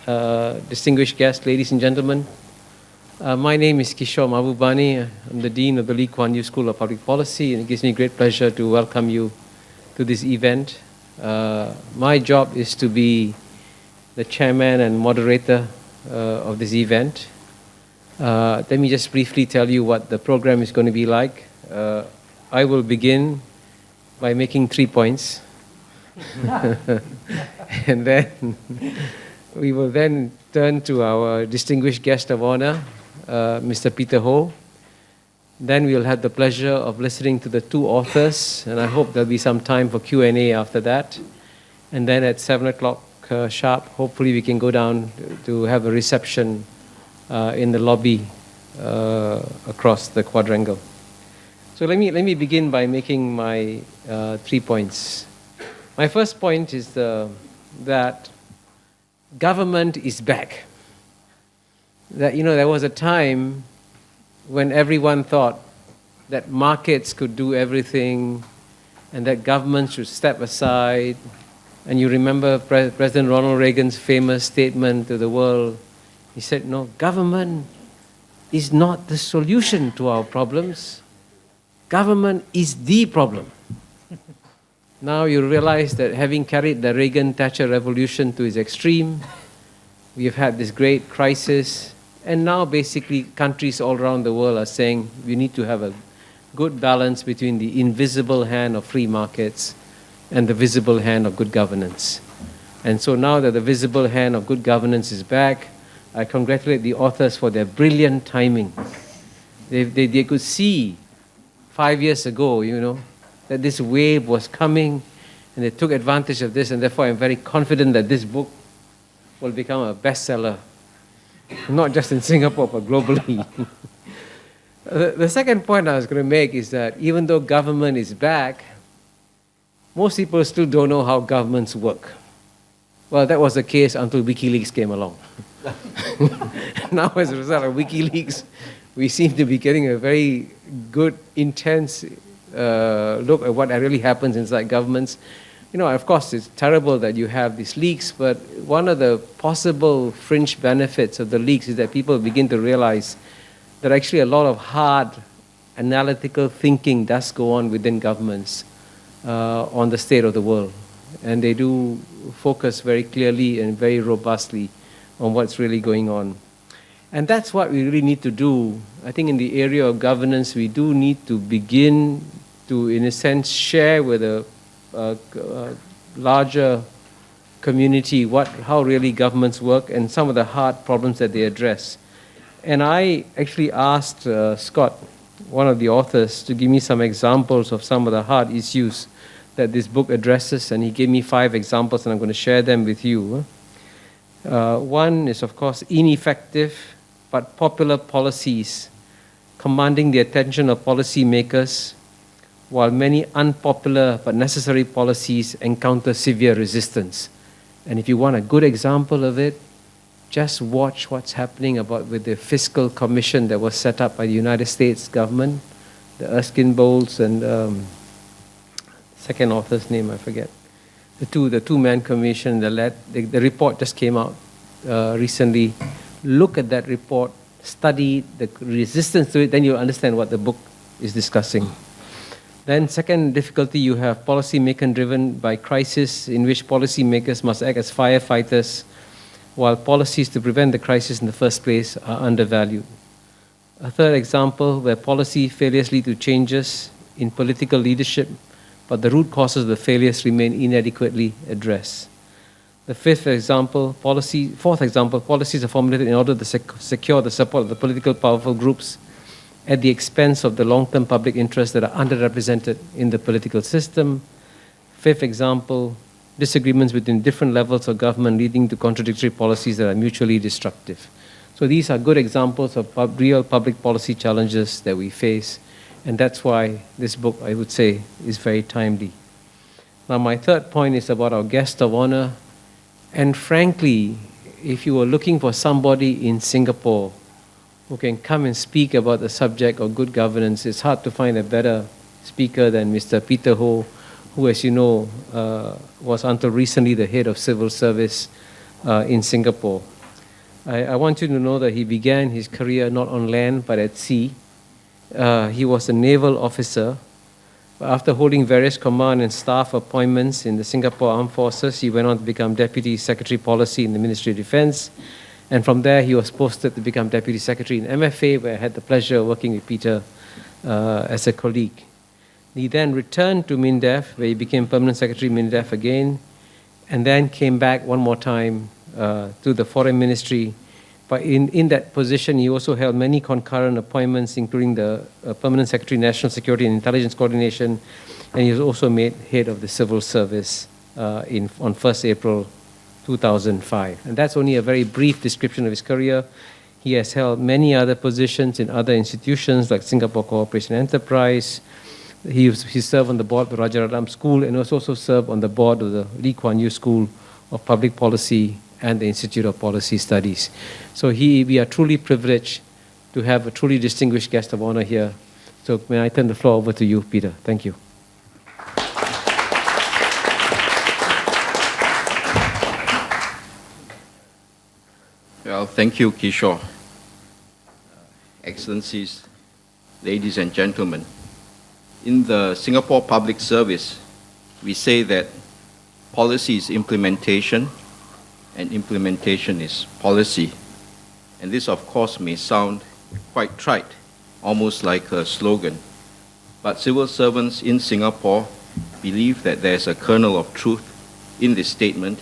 distinguished guests, ladies and gentlemen. My name is Kishore Mahbubani. I'm the Dean of the Lee Kuan Yew School of Public Policy, and it gives me great pleasure to welcome you to this event. My job is to be the chairman and moderator of this event. Let me just briefly tell you what the program is going to be like. I will begin by making 3 points. And then we will then turn to our distinguished guest of honor, Mr. Peter Ho. Then we'll have the pleasure of listening to the 2 authors, and I hope there'll be some time for Q&A after that. And then at 7 o'clock sharp, hopefully we can go down to have a reception in the lobby across the quadrangle. So let me begin by making my 3 points. My first point is that government is back. That, there was a time when everyone thought that markets could do everything and that government should step aside. And you remember President Ronald Reagan's famous statement to the world. He said, no, government is not the solution to our problems. Government is the problem. Now you realize that having carried the Reagan-Thatcher revolution to its extreme, we have had this great crisis, and now basically countries all around the world are saying we need to have a good balance between the invisible hand of free markets and the visible hand of good governance. And so now that the visible hand of good governance is back, I congratulate the authors for their brilliant timing. They could see 5 years ago, that this wave was coming, and they took advantage of this, and therefore I'm very confident that this book will become a bestseller, not just in Singapore, but globally. The second point I was going to make is that even though government is back, most people still don't know how governments work. Well, that was the case until WikiLeaks came along. Now, as a result of WikiLeaks, we seem to be getting a very good, intense look at what really happens inside governments. Of course, it's terrible that you have these leaks, but one of the possible fringe benefits of the leaks is that people begin to realize that actually a lot of hard analytical thinking does go on within governments on the state of the world. And they do focus very clearly and very robustly on what's really going on. And that's what we really need to do. I think in the area of governance, we do need to begin to, in a sense, share with a larger community how really governments work and some of the hard problems that they address. And I actually asked Scott, one of the authors, to give me some examples of some of the hard issues that this book addresses, and he gave me 5 examples, and I'm going to share them with you. One is, of course, ineffective but popular policies commanding the attention of policymakers, while many unpopular but necessary policies encounter severe resistance. And if you want a good example of it, just watch what's happening with the fiscal commission that was set up by the United States government, the Erskine Bowles and second author's name, I forget. The two-man commission, the report just came out recently. Look at that report, study the resistance to it, then you'll understand what the book is discussing. Then second difficulty, you have policymaking driven by crisis, in which policymakers must act as firefighters, while policies to prevent the crisis in the first place are undervalued. A third example, where policy failures lead to changes in political leadership, but the root causes of the failures remain inadequately addressed. The fourth example, policies are formulated in order to secure the support of the political powerful groups at the expense of the long-term public interests that are underrepresented in the political system. Fifth example, disagreements between different levels of government leading to contradictory policies that are mutually destructive. So these are good examples of real public policy challenges that we face, and that's why this book, I would say, is very timely. Now, my third point is about our guest of honor. And frankly, if you were looking for somebody in Singapore who can come and speak about the subject of good governance, it's hard to find a better speaker than Mr. Peter Ho, who, as you know, was until recently the head of civil service in Singapore. I want you to know that he began his career not on land but at sea. He was a naval officer. After holding various command and staff appointments in the Singapore Armed Forces, he went on to become Deputy Secretary Policy in the Ministry of Defence. And from there, he was posted to become Deputy Secretary in MFA, where I had the pleasure of working with Peter as a colleague. He then returned to MINDEF, where he became Permanent Secretary MINDEF again, and then came back one more time to the Foreign Ministry. But in that position, he also held many concurrent appointments, including the Permanent Secretary, National Security and Intelligence Coordination, and he was also made head of the Civil Service on 1st April 2005. And that's only a very brief description of his career. He has held many other positions in other institutions like Singapore Cooperation Enterprise. He served on the board of the Rajaratnam School and also served on the board of the Lee Kuan Yew School of Public Policy and the Institute of Policy Studies. So we are truly privileged to have a truly distinguished guest of honor here. So may I turn the floor over to you, Peter. Thank you. Well, thank you, Kishore. Excellencies, ladies and gentlemen, in the Singapore Public Service, we say that policy is implementation and implementation is policy. And this, of course, may sound quite trite, almost like a slogan. But civil servants in Singapore believe that there's a kernel of truth in this statement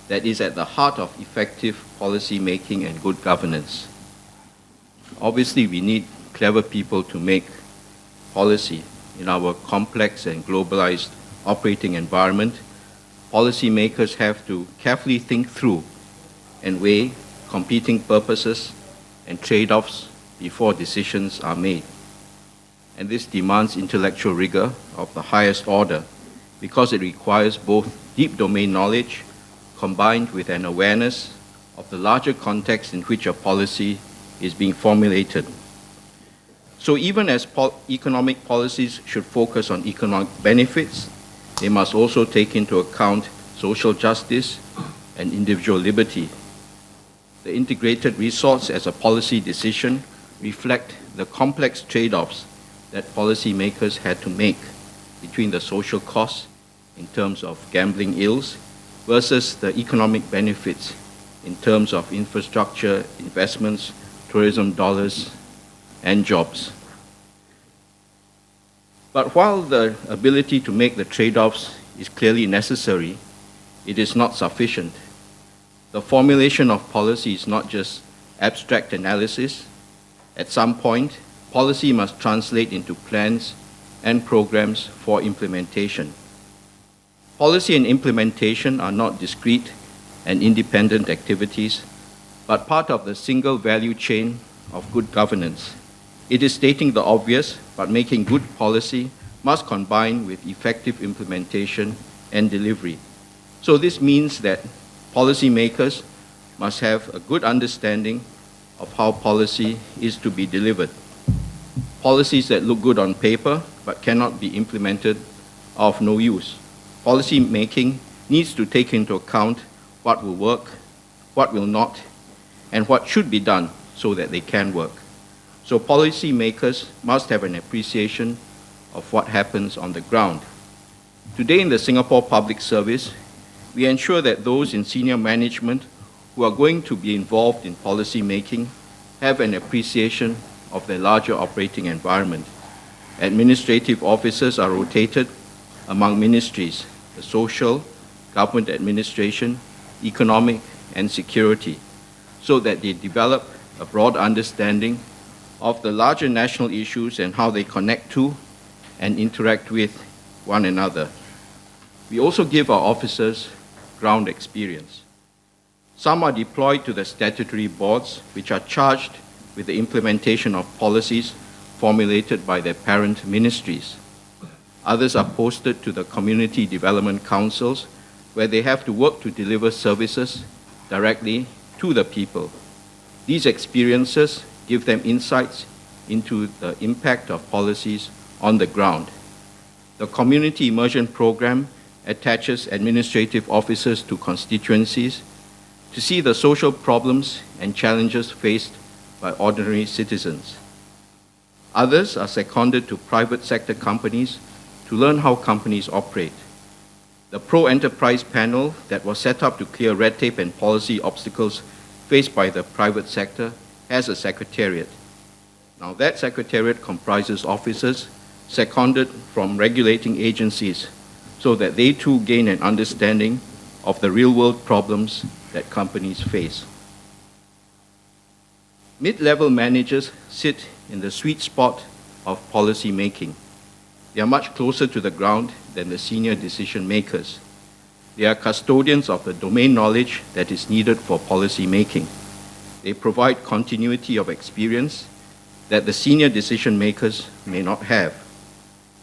that is at the heart of effective policy making and good governance. Obviously, we need clever people to make policy in our complex and globalized operating environment. Policymakers have to carefully think through and weigh competing purposes and trade-offs before decisions are made. And this demands intellectual rigor of the highest order because it requires both deep domain knowledge combined with an awareness of the larger context in which a policy is being formulated. So even as economic policies should focus on economic benefits, they must also take into account social justice and individual liberty. The integrated resource as a policy decision reflect the complex trade-offs that policymakers had to make between the social costs in terms of gambling ills versus the economic benefits in terms of infrastructure, investments, tourism dollars, and jobs. But while the ability to make the trade-offs is clearly necessary, it is not sufficient. The formulation of policy is not just abstract analysis. At some point, policy must translate into plans and programs for implementation. Policy and implementation are not discrete and independent activities, but part of the single value chain of good governance. It is stating the obvious, but making good policy must combine with effective implementation and delivery. So this means that policymakers must have a good understanding of how policy is to be delivered. Policies that look good on paper but cannot be implemented are of no use. Policy making needs to take into account what will work, what will not, and what should be done so that they can work. So policymakers must have an appreciation of what happens on the ground. Today in the Singapore Public Service, we ensure that those in senior management who are going to be involved in policy making have an appreciation of the larger operating environment. Administrative officers are rotated among ministries, the social, government administration, economic, and security, so that they develop a broad understanding of the larger national issues and how they connect to and interact with one another. We also give our officers ground experience. Some are deployed to the statutory boards, which are charged with the implementation of policies formulated by their parent ministries. Others are posted to the community development councils, where they have to work to deliver services directly to the people. These experiences give them insights into the impact of policies on the ground. The Community Immersion Program attaches administrative officers to constituencies to see the social problems and challenges faced by ordinary citizens. Others are seconded to private sector companies to learn how companies operate. The pro-enterprise panel that was set up to clear red tape and policy obstacles faced by the private sector has a secretariat. Now that secretariat comprises officers seconded from regulating agencies so that they too gain an understanding of the real-world problems that companies face. Mid-level managers sit in the sweet spot of policy making. They are much closer to the ground than the senior decision makers. They are custodians of the domain knowledge that is needed for policy making. They provide continuity of experience that the senior decision makers may not have.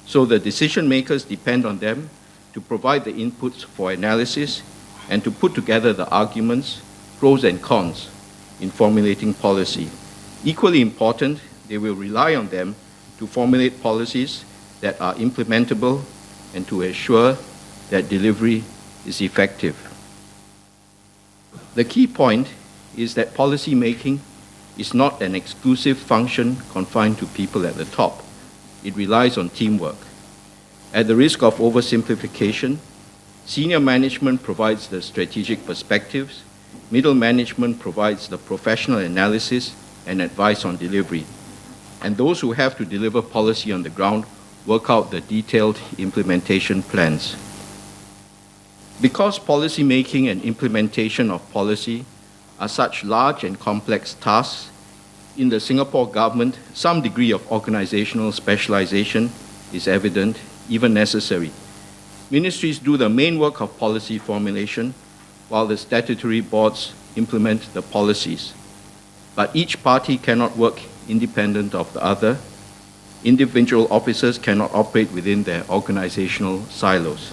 So the decision makers depend on them to provide the inputs for analysis and to put together the arguments, pros and cons, in formulating policy. Equally important, they will rely on them to formulate policies that are implementable and to assure that delivery is effective. The key point is that policy making is not an exclusive function confined to people at the top. It relies on teamwork. At the risk of oversimplification, senior management provides the strategic perspectives, middle management provides the professional analysis and advice on delivery, and those who have to deliver policy on the ground work out the detailed implementation plans. Because policy making and implementation of policy are such large and complex tasks, in the Singapore government, some degree of organizational specialization is evident, even necessary. Ministries do the main work of policy formulation, while the statutory boards implement the policies. But each party cannot work independent of the other. Individual officers cannot operate within their organizational silos.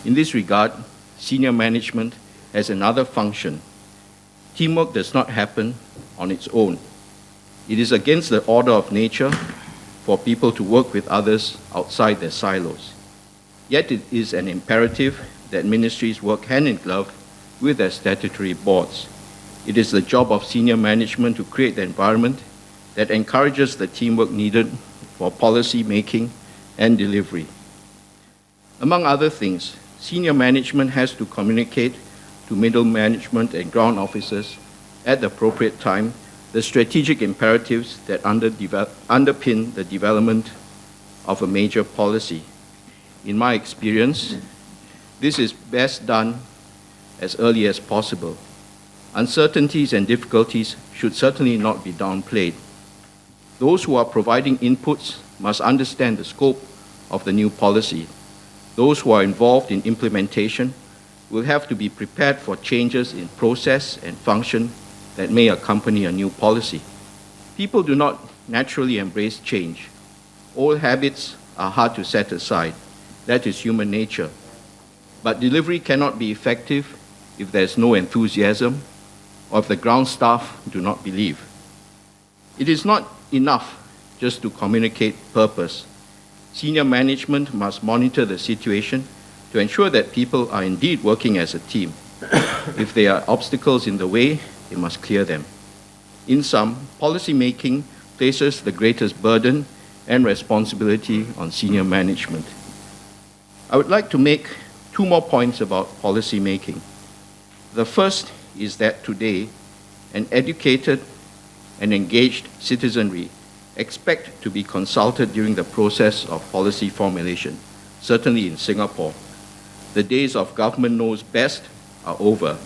In this regard, senior management has another function. Teamwork does not happen on its own. It is against the order of nature for people to work with others outside their silos. Yet it is an imperative that ministries work hand in glove with their statutory boards. It is the job of senior management to create the environment that encourages the teamwork needed for policy making and delivery. Among other things, senior management has to communicate to middle management and ground officers at the appropriate time the strategic imperatives that underpin the development of a major policy. In my experience, this is best done as early as possible. Uncertainties and difficulties should certainly not be downplayed. Those who are providing inputs must understand the scope of the new policy. Those who are involved in implementation will have to be prepared for changes in process and function that may accompany a new policy. People do not naturally embrace change. Old habits are hard to set aside. That is human nature. But delivery cannot be effective if there is no enthusiasm or if the ground staff do not believe. It is not enough just to communicate purpose. Senior management must monitor the situation to ensure that people are indeed working as a team. If there are obstacles in the way, they must clear them. In sum, policy making places the greatest burden and responsibility on senior management. I would like to make two more points about policy making. The first is that today, an educated and engaged citizenry expect to be consulted during the process of policy formulation, certainly in Singapore. The days of government knows best are over.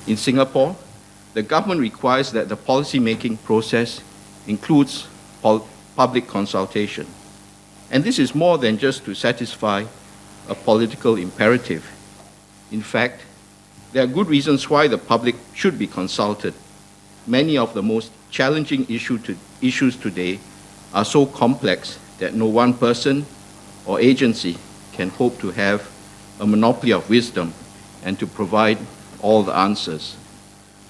In Singapore, the government requires that the policy-making process includes public consultation. And this is more than just to satisfy a political imperative. In fact, there are good reasons why the public should be consulted. Many of the most challenging issues today are so complex that no one person or agency can hope to have a monopoly of wisdom and to provide all the answers.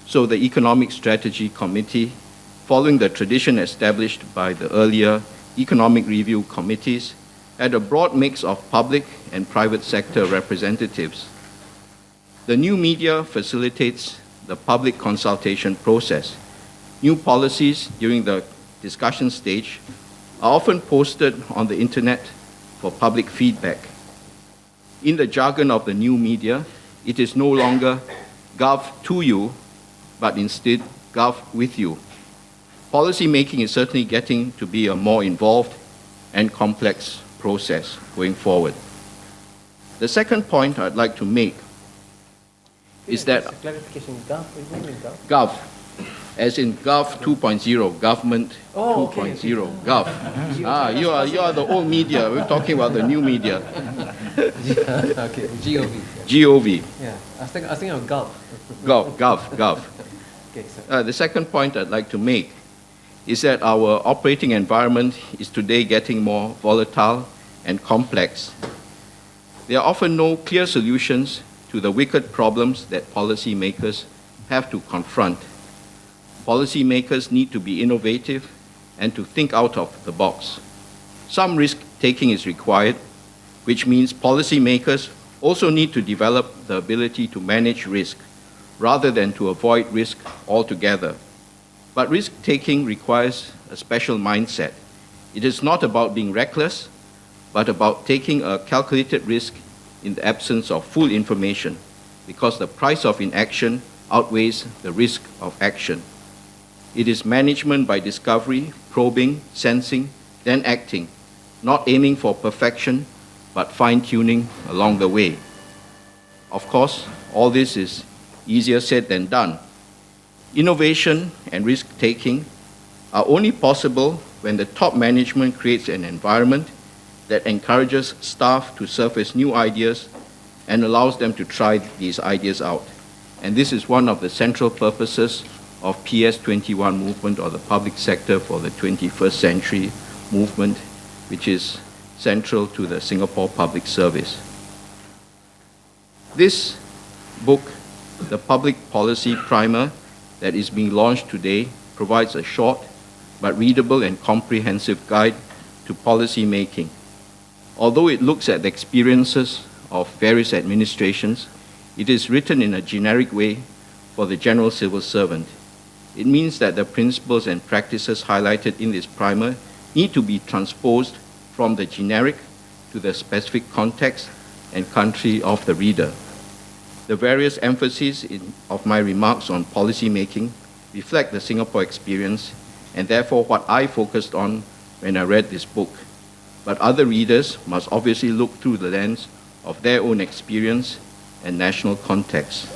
So the Economic Strategy Committee, following the tradition established by the earlier economic review committees, had a broad mix of public and private sector representatives. The new media facilitates the public consultation process. New policies during the discussion stage are often posted on the internet for public feedback. In the jargon of the new media, it is no longer gov to you, but instead gov with you. Policy making is certainly getting to be a more involved and complex process going forward. The second point I'd like to make is that clarification, gov, what do you mean gov? Gov, as in Gov 2.0, Government 2.0, Gov. You are the old media. We're talking about the new media. Okay, GOV. GOV. Yeah, I was thinking of gov. Gov. Okay, so. The second point I'd like to make is that our operating environment is today getting more volatile and complex. There are often no clear solutions to the wicked problems that policymakers have to confront. Policymakers need to be innovative and to think out of the box. Some risk-taking is required, which means policymakers also need to develop the ability to manage risk rather than to avoid risk altogether. But risk-taking requires a special mindset. It is not about being reckless, but about taking a calculated risk in the absence of full information, because the price of inaction outweighs the risk of action. It is management by discovery, probing, sensing, then acting, not aiming for perfection, but fine-tuning along the way. Of course, all this is easier said than done. Innovation and risk-taking are only possible when the top management creates an environment that encourages staff to surface new ideas and allows them to try these ideas out. And this is one of the central purposes of PS21 movement, or the public sector for the 21st century movement, which is central to the Singapore Public Service. This book, the Public Policy Primer, that is being launched today, provides a short but readable and comprehensive guide to policy making. Although it looks at the experiences of various administrations, it is written in a generic way for the general civil servant. It means that the principles and practices highlighted in this primer need to be transposed from the generic to the specific context and country of the reader. The various emphases of my remarks on policy making reflect the Singapore experience, and therefore what I focused on when I read this book. But other readers must obviously look through the lens of their own experience and national context.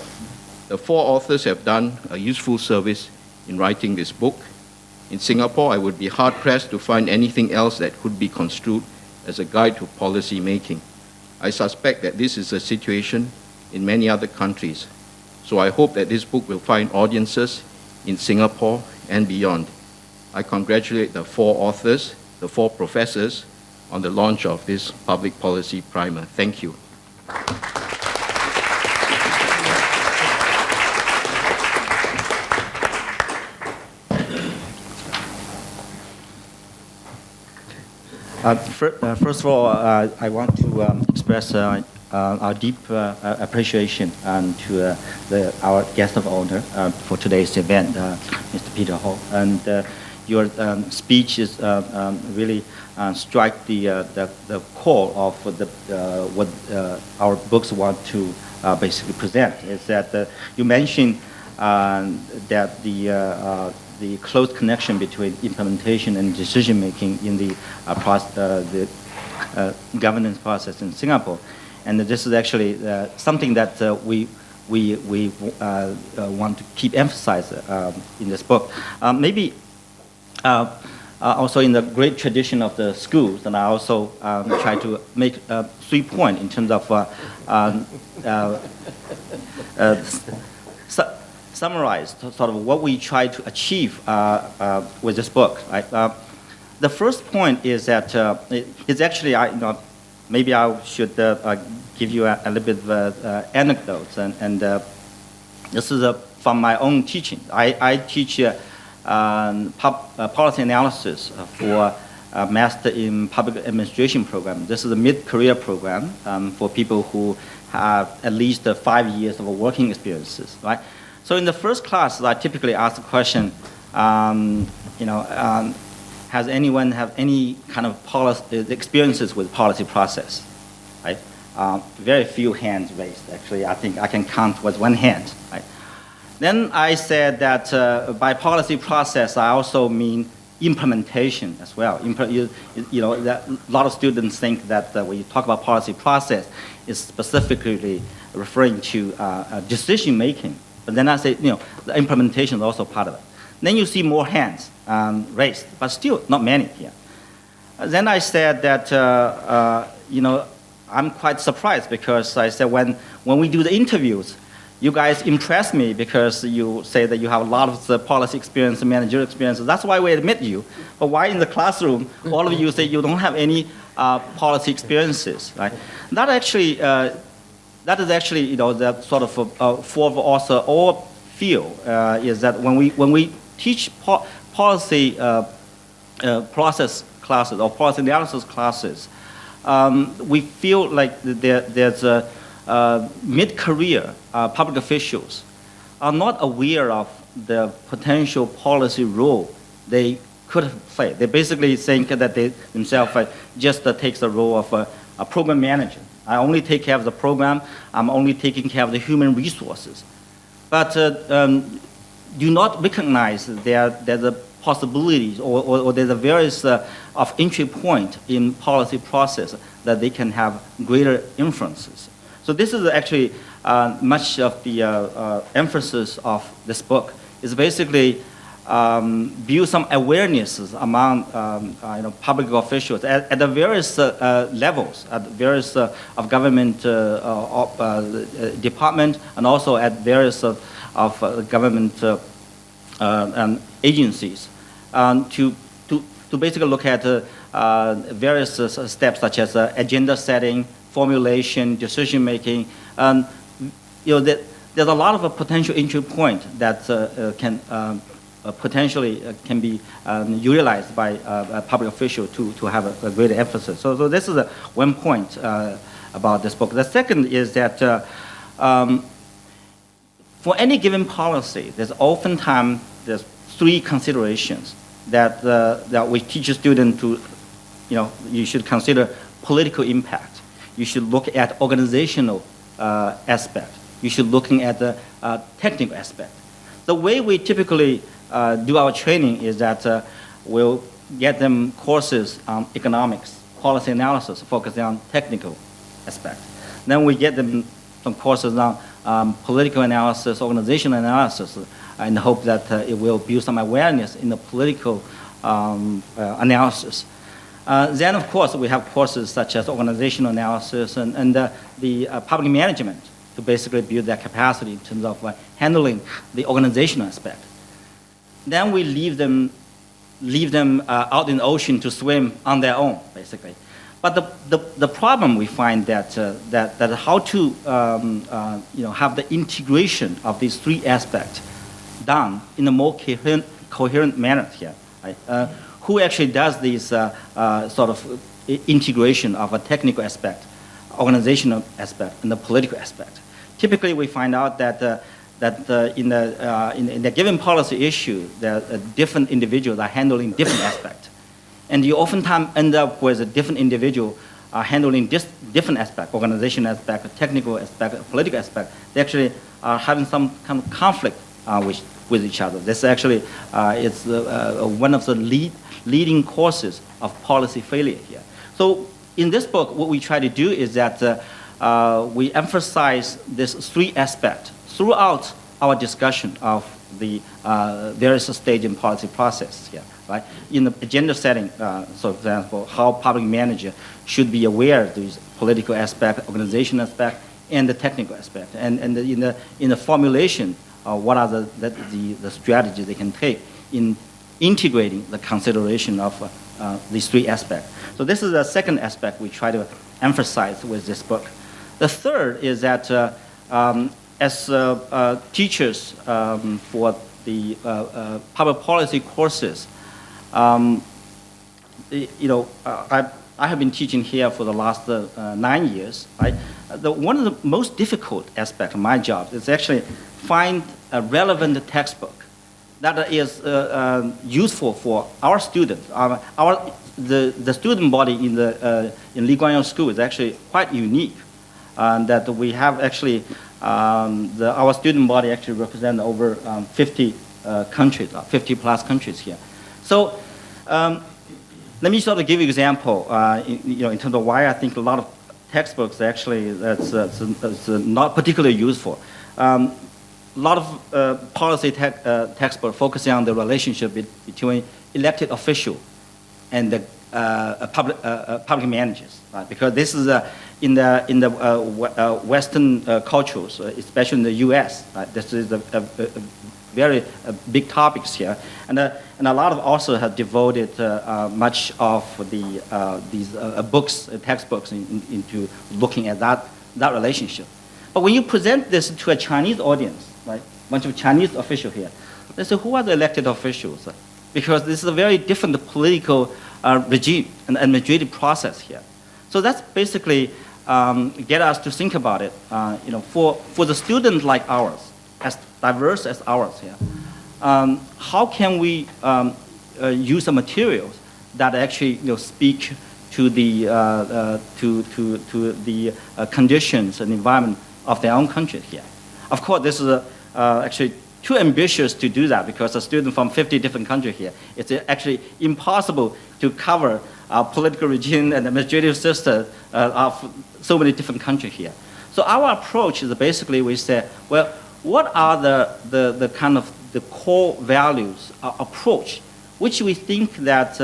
The four authors have done a useful service in writing this book. In Singapore, I would be hard-pressed to find anything else that could be construed as a guide to policy making. I suspect that this is the situation in many other countries. So I hope that this book will find audiences in Singapore and beyond. I congratulate the four authors, the four professors, on the launch of this public policy primer. Thank you. First of all, I want to express our deep appreciation to our guest of honor for today's event, Mr. Peter Ho. And your speech is really strike the core of what our books want to basically present. Is that you mentioned that the close connection between implementation and decision making in the governance process in Singapore, and this is actually something that we want to keep emphasizing in this book. Maybe also in the great tradition of the schools, and I also try to make 3 points in terms of summarize sort of what we try to achieve with this book. Right? The first point is that it's actually, maybe I should give you a little bit of anecdotes, and this is from my own teaching. I teach policy analysis for a Master in Public Administration program. This is a mid-career program for people who have at least 5 years of working experiences, right? So in the first class, I typically ask the question, has anyone have any kind of experiences with policy process, right? Very few hands raised, actually. I think I can count with one hand, right? Then I said that by policy process, I also mean implementation as well. That a lot of students think that when you talk about policy process, it's specifically referring to decision making. But then I say, the implementation is also part of it. Then you see more hands raised, but still not many here. Then I said that, I'm quite surprised because I said when we do the interviews, you guys impress me because you say that you have a lot of the policy experience and managerial experience. That's why we admit you. But why in the classroom, all of you say you don't have any policy experiences, right? That is actually, the sort of for also all feel is that when we teach policy process classes or policy analysis classes, we feel like there's a mid-career public officials are not aware of the potential policy role they could have played. They basically think that they themselves just takes the role of a program manager. I only take care of the program. I'm only taking care of the human resources. But do not recognize there's a possibilities or there's a various of entry point in policy process that they can have greater influences. So this is actually much of the emphasis of this book is basically build some awarenesses among public officials at the various levels, at various of government department, and also at various of government agencies, to basically look at various steps such as agenda setting, formulation, decision making. There's a lot of potential entry point that can potentially can be utilized by a public official to have a greater emphasis. So this is one point about this book. The second is that for any given policy, there's oftentimes there's three considerations that we teach a student to, you should consider political impact. You should look at organizational aspect. You should looking at the technical aspect. The way we typically do our training is that we'll get them courses on economics, policy analysis, focusing on technical aspect. Then we get them some courses on political analysis, organizational analysis, in the hope that it will build some awareness in the political analysis. Then, of course, we have courses such as organizational analysis and the public management to basically build their capacity in terms of handling the organizational aspect. Then we leave them out in the ocean to swim on their own, basically. But the problem we find that how to have the integration of these three aspects done in a more coherent manner here. Right? Who actually does this sort of integration of a technical aspect, organizational aspect, and the political aspect? Typically, we find out that in a given policy issue, different individuals are handling different aspects. And you oftentimes end up with a different individual handling different aspects, organizational aspect, technical aspect, political aspect. They actually are having some kind of conflict with each other. This actually is one of the leading causes of policy failure here. So in this book, what we try to do is that we emphasize this three aspects throughout our discussion of the various stages in policy process here, right? In the agenda setting, so for example, how public manager should be aware of these political aspect, organizational aspect, and the technical aspect. And in the formulation, what are the strategies they can take in integrating the consideration of these three aspects. So this is the second aspect we try to emphasize with this book. The third is that as teachers for the public policy courses, I have been teaching here for the last 9 years. Right? One of the most difficult aspects of my job is actually find a relevant textbook that is useful for our students. The student body in Lee Kuan Yew School is actually quite unique, that we have actually our student body actually represents over 50 countries, 50 plus countries here. So let me sort of give you an example, in terms of why I think a lot of textbooks actually that's not particularly useful. A lot of policy textbooks focusing on the relationship between elected official and the public managers, right? Because this is in the Western cultures, especially in the U.S., right? This is a very big topics here, and a lot of authors have devoted much of these books, textbooks, into looking at that relationship. But when you present this to a Chinese audience, right, a bunch of Chinese officials here, they say, who are the elected officials? Because this is a very different political regime and administrative process here. So that's basically get us to think about it. For the students like ours, as diverse as ours here, how can we use the materials that actually speak to the conditions and environment of their own country here? Of course, this is actually too ambitious to do that, because a student from 50 different countries here, it's actually impossible to cover our political regime and administrative system of so many different countries here. So our approach is basically we say, well, what are the kind of the core values approach which we think that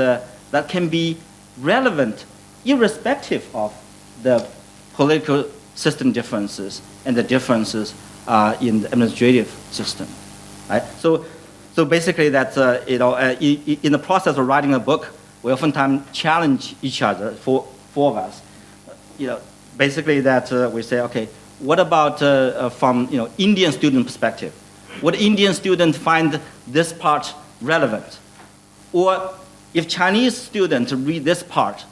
that can be relevant irrespective of the political system differences and the differences in the administrative system, right? So basically that in the process of writing a book, we oftentimes challenge each other, four of us. Basically that we say, okay, what about from Indian student perspective? Would Indian students find this part relevant? Or if Chinese students read this part,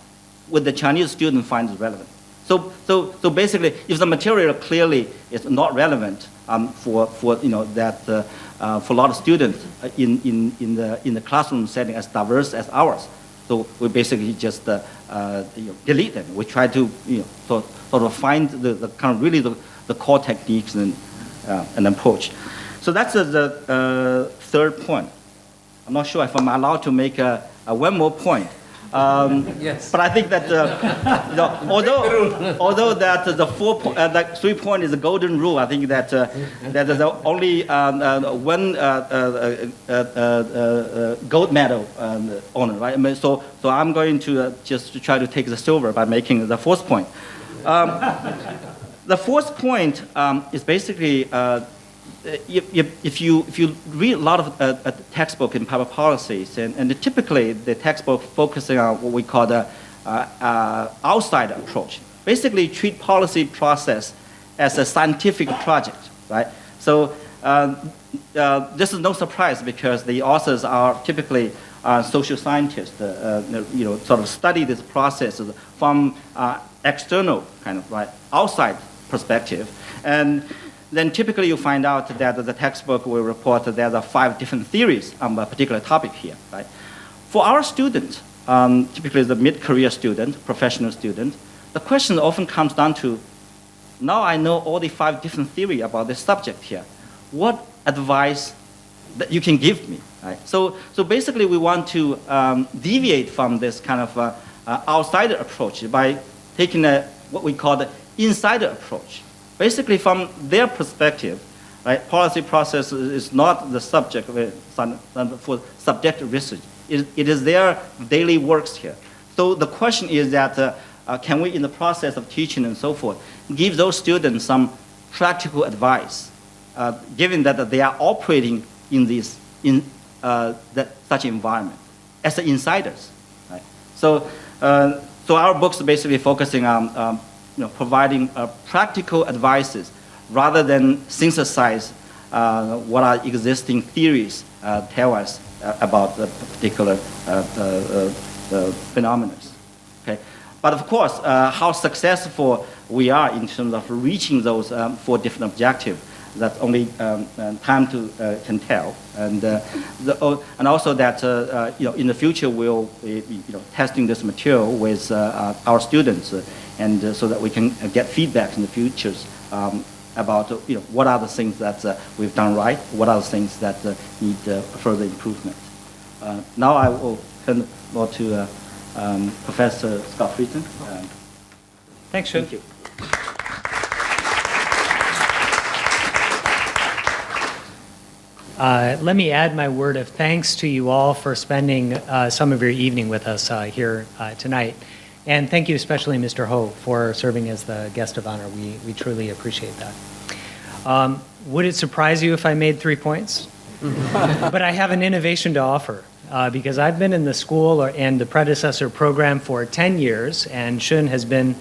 would the Chinese student find it relevant? So basically, if the material clearly is not relevant for a lot of students in the classroom setting as diverse as ours, so we basically just delete them. We try to sort of find the kind of really the core techniques and approach. So that's the third point. I'm not sure if I'm allowed to make one more point. Yes. But I think that although that the 3 point is the golden rule, I think that that is only one gold medal owner, right? I mean, so I'm going to just to try to take the silver by making the fourth point. The fourth point is basically if you read a lot of textbook in public policies, and typically the textbook focusing on what we call the outside approach, basically treat policy process as a scientific project, right? So this is no surprise, because the authors are typically social scientists, sort of study this process from external kind of outside perspective, and then typically you find out that the textbook will report that there are 5 different theories on a particular topic here, right? For our students, typically the mid-career student, professional student, the question often comes down to, now I know all the 5 different theories about this subject here. What advice that you can give me, right? So basically we want to deviate from this kind of outsider approach by taking what we call the insider approach. Basically, from their perspective, right, policy process is not the subject for subjective research. It is their daily works here. So the question is that can we, in the process of teaching and so forth, give those students some practical advice, given that they are operating in such environment as insiders, right? So our books are basically focusing on providing practical advices rather than synthesize what our existing theories tell us about the particular phenomena. Okay? But of course, how successful we are in terms of reaching those 4 different objectives, that only time can tell. And and also that in the future we'll be testing this material with our students, and so that we can get feedback in the futures about what are the things that we've done right, what are the things that need further improvement. Now I will turn the floor to Professor Scott Friesen. Thanks, Shun. Thank you. Let me add my word of thanks to you all for spending some of your evening with us here tonight. And thank you especially, Mr. Ho, for serving as the guest of honor. We truly appreciate that. Would it surprise you if I made 3 points? But I have an innovation to offer because I've been in the school and the predecessor program for 10 years, and Shun has been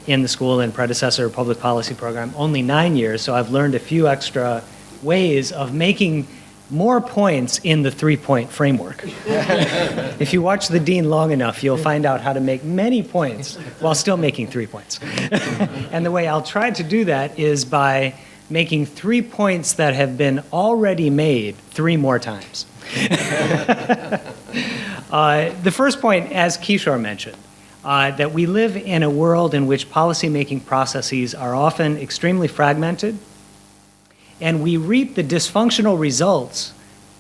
in the school and predecessor public policy program only 9 years, so I've learned a few extra ways of making more points in the 3-point framework. If you watch the dean long enough, you'll find out how to make many points while still making 3 points. And the way I'll try to do that is by making 3 points that have been already made 3 more times. The first point, as Kishore mentioned, that we live in a world in which policymaking processes are often extremely fragmented, and we reap the dysfunctional results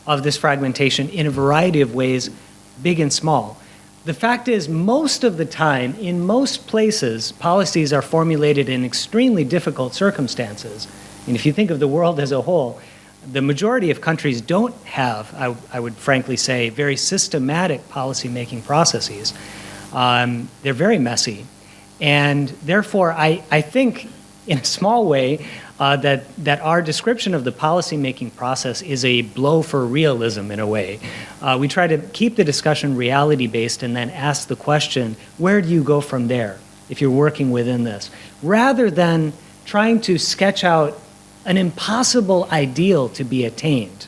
of this fragmentation in a variety of ways, big and small. The fact is, most of the time, in most places, policies are formulated in extremely difficult circumstances. And if you think of the world as a whole, the majority of countries don't have, I would frankly say, very systematic policymaking processes. They're very messy. And therefore, I think, in a small way, that our description of the policymaking process is a blow for realism in a way. We try to keep the discussion reality-based and then ask the question, where do you go from there if you're working within this? Rather than trying to sketch out an impossible ideal to be attained.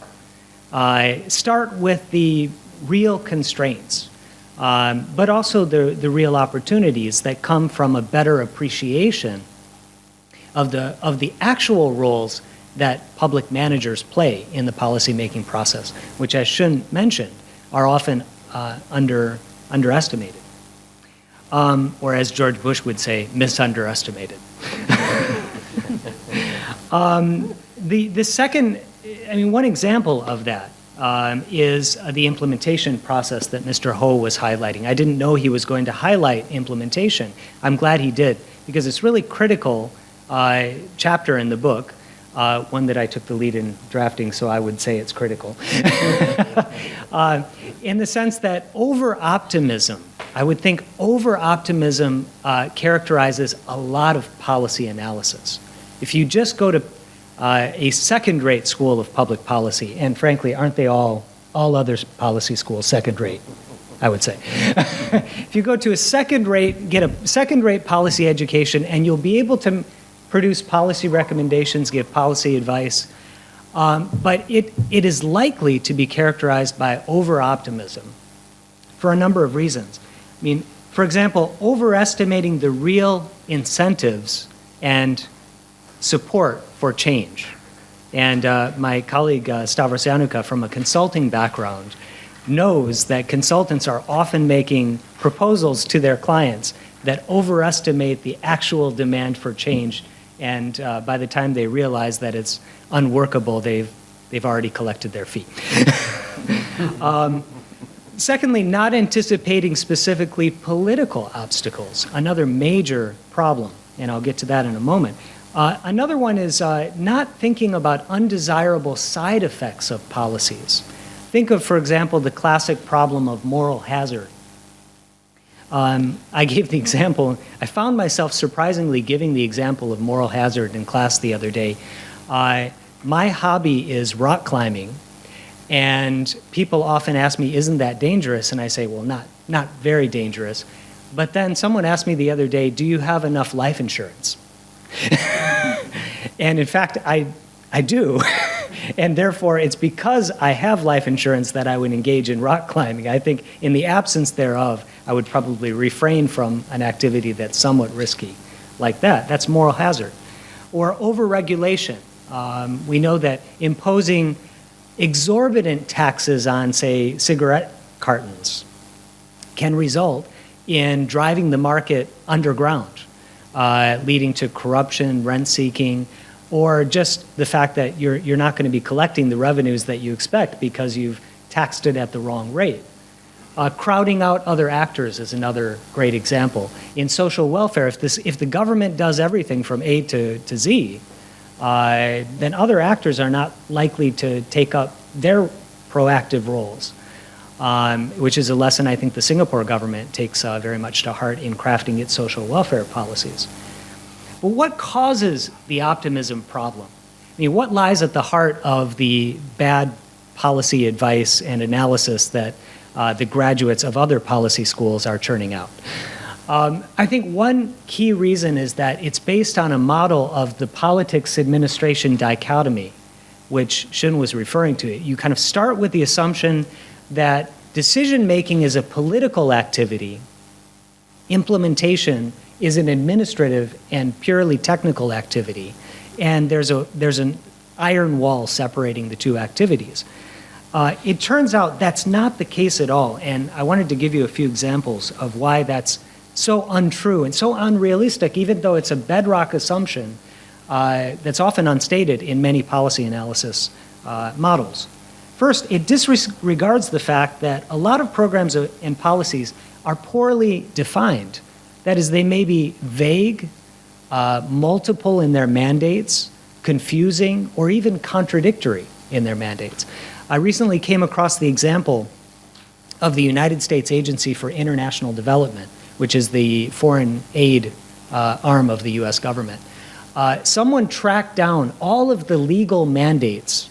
Start with the real constraints, but also the real opportunities that come from a better appreciation of the actual roles that public managers play in the policymaking process, which, as Shun mentioned, are often underestimated. Or as George Bush would say, misunderestimated. The second, one example of that is the implementation process that Mr. Ho was highlighting. I didn't know he was going to highlight implementation. I'm glad he did, because it's really critical chapter in the book, one that I took the lead in drafting, so I would say it's critical. In the sense that over-optimism, I would think over-optimism characterizes a lot of policy analysis. If you just go to a second-rate school of public policy, and frankly, aren't they all other policy schools second-rate, I would say. If you go to get a second-rate policy education, and you'll be able to produce policy recommendations, give policy advice, but it is likely to be characterized by over-optimism for a number of reasons. For example, overestimating the real incentives and support for change. And my colleague Stavros Yanuka, from a consulting background, knows that consultants are often making proposals to their clients that overestimate the actual demand for change, and by the time they realize that it's unworkable, they've already collected their fee. Secondly, not anticipating specifically political obstacles, another major problem, and I'll get to that in a moment. Another one is not thinking about undesirable side effects of policies. Think of, for example, the classic problem of moral hazard. I gave the example, I found myself surprisingly giving the example of moral hazard in class the other day. My hobby is rock climbing, and people often ask me, isn't that dangerous? And I say, well, not very dangerous. But then someone asked me the other day, do you have enough life insurance? And in fact, I do. And therefore, it's because I have life insurance that I would engage in rock climbing. I think in the absence thereof, I would probably refrain from an activity that's somewhat risky like that. That's moral hazard. Or overregulation. We know that imposing exorbitant taxes on, say, cigarette cartons can result in driving the market underground, leading to corruption, rent seeking, or just the fact that you're not going to be collecting the revenues that you expect because you've taxed it at the wrong rate. Crowding out other actors is another great example. In social welfare, if the government does everything from A to Z, then other actors are not likely to take up their proactive roles, which is a lesson I think the Singapore government takes very much to heart in crafting its social welfare policies. But what causes the optimism problem? I mean, what lies at the heart of the bad policy advice and analysis that the graduates of other policy schools are churning out? I think one key reason is that it's based on a model of the politics administration dichotomy, which Shun was referring to. You kind of start with the assumption that decision-making is a political activity, implementation is an administrative and purely technical activity, and there's an iron wall separating the two activities. It turns out that's not the case at all, and I wanted to give you a few examples of why that's so untrue and so unrealistic, even though it's a bedrock assumption that's often unstated in many policy analysis models. First, it disregards the fact that a lot of programs and policies are poorly defined. That is, they may be vague, multiple in their mandates, confusing, or even contradictory in their mandates. I recently came across the example of the United States Agency for International Development, which is the foreign aid arm of the US government. Someone tracked down all of the legal mandates,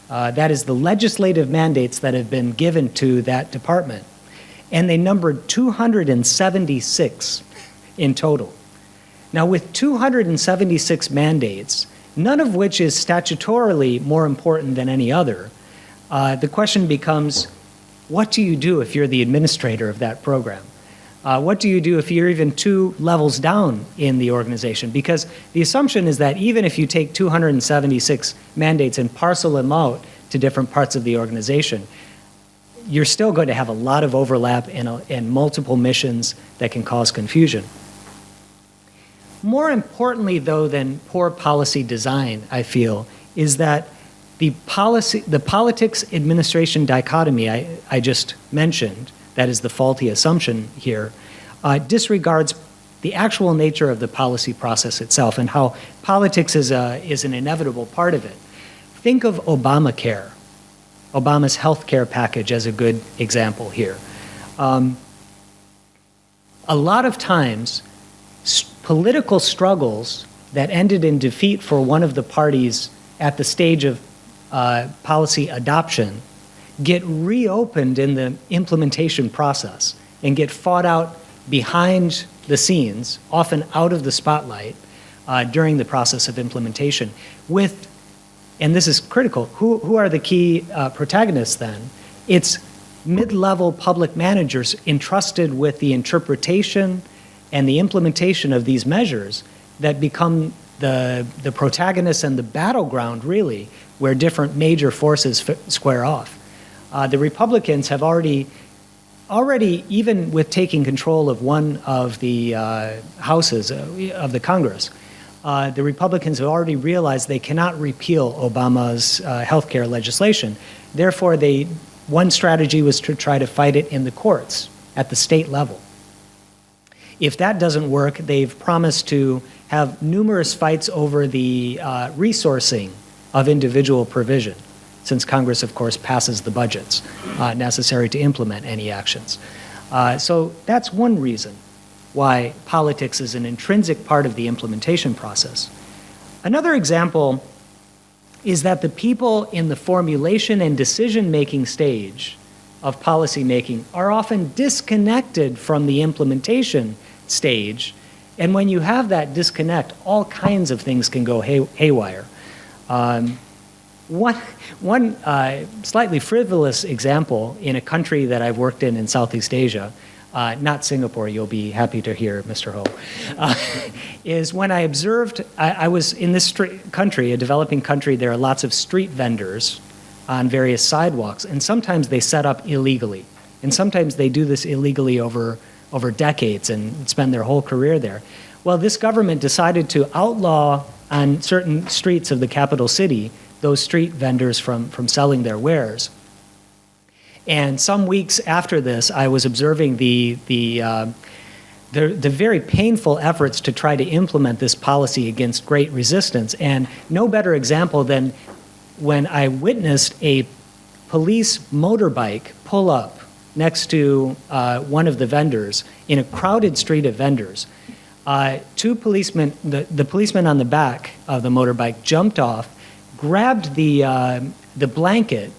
that is the legislative mandates that have been given to that department, and they numbered 276 in total. Now, with 276 mandates, none of which is statutorily more important than any other, the question becomes, what do you do if you're the administrator of that program? What do you do if you're even 2 levels down in the organization? Because the assumption is that even if you take 276 mandates and parcel them out to different parts of the organization, you're still going to have a lot of overlap and multiple missions that can cause confusion. More importantly, though, than poor policy design, I feel, is that the politics administration dichotomy I just mentioned, that is the faulty assumption here, disregards the actual nature of the policy process itself and how politics is an inevitable part of it. Think of Obamacare, Obama's health care package, as a good example here. A lot of times, political struggles that ended in defeat for one of the parties at the stage of policy adoption get reopened in the implementation process and get fought out behind the scenes, often out of the spotlight, during the process of implementation with, and this is critical, who are the key protagonists then? It's mid-level public managers entrusted with the interpretation and the implementation of these measures that become the protagonists and the battleground, really, where different major forces square off. The Republicans have already, even with taking control of one of the houses of the Congress, the Republicans have already realized they cannot repeal Obama's health care legislation. Therefore, one strategy was to try to fight it in the courts at the state level. If that doesn't work, they've promised to have numerous fights over the resourcing of individual provision, since Congress, of course, passes the budgets necessary to implement any actions. So that's one reason why politics is an intrinsic part of the implementation process. Another example is that the people in the formulation and decision-making stage of policymaking are often disconnected from the implementation stage, and when you have that disconnect, all kinds of things can go haywire. One slightly frivolous example in a country that I've worked in Southeast Asia, not Singapore, you'll be happy to hear, Mr. Ho, is when I observed, I was in this country, a developing country, there are lots of street vendors on various sidewalks, and sometimes they set up illegally. And sometimes they do this illegally over decades and spend their whole career there. Well, this government decided to outlaw on certain streets of the capital city those street vendors from selling their wares. And some weeks after this, I was observing the very painful efforts to try to implement this policy against great resistance. And no better example than when I witnessed a police motorbike pull up next to one of the vendors in a crowded street of vendors. Two policemen, the policeman on the back of the motorbike jumped off, grabbed the blanket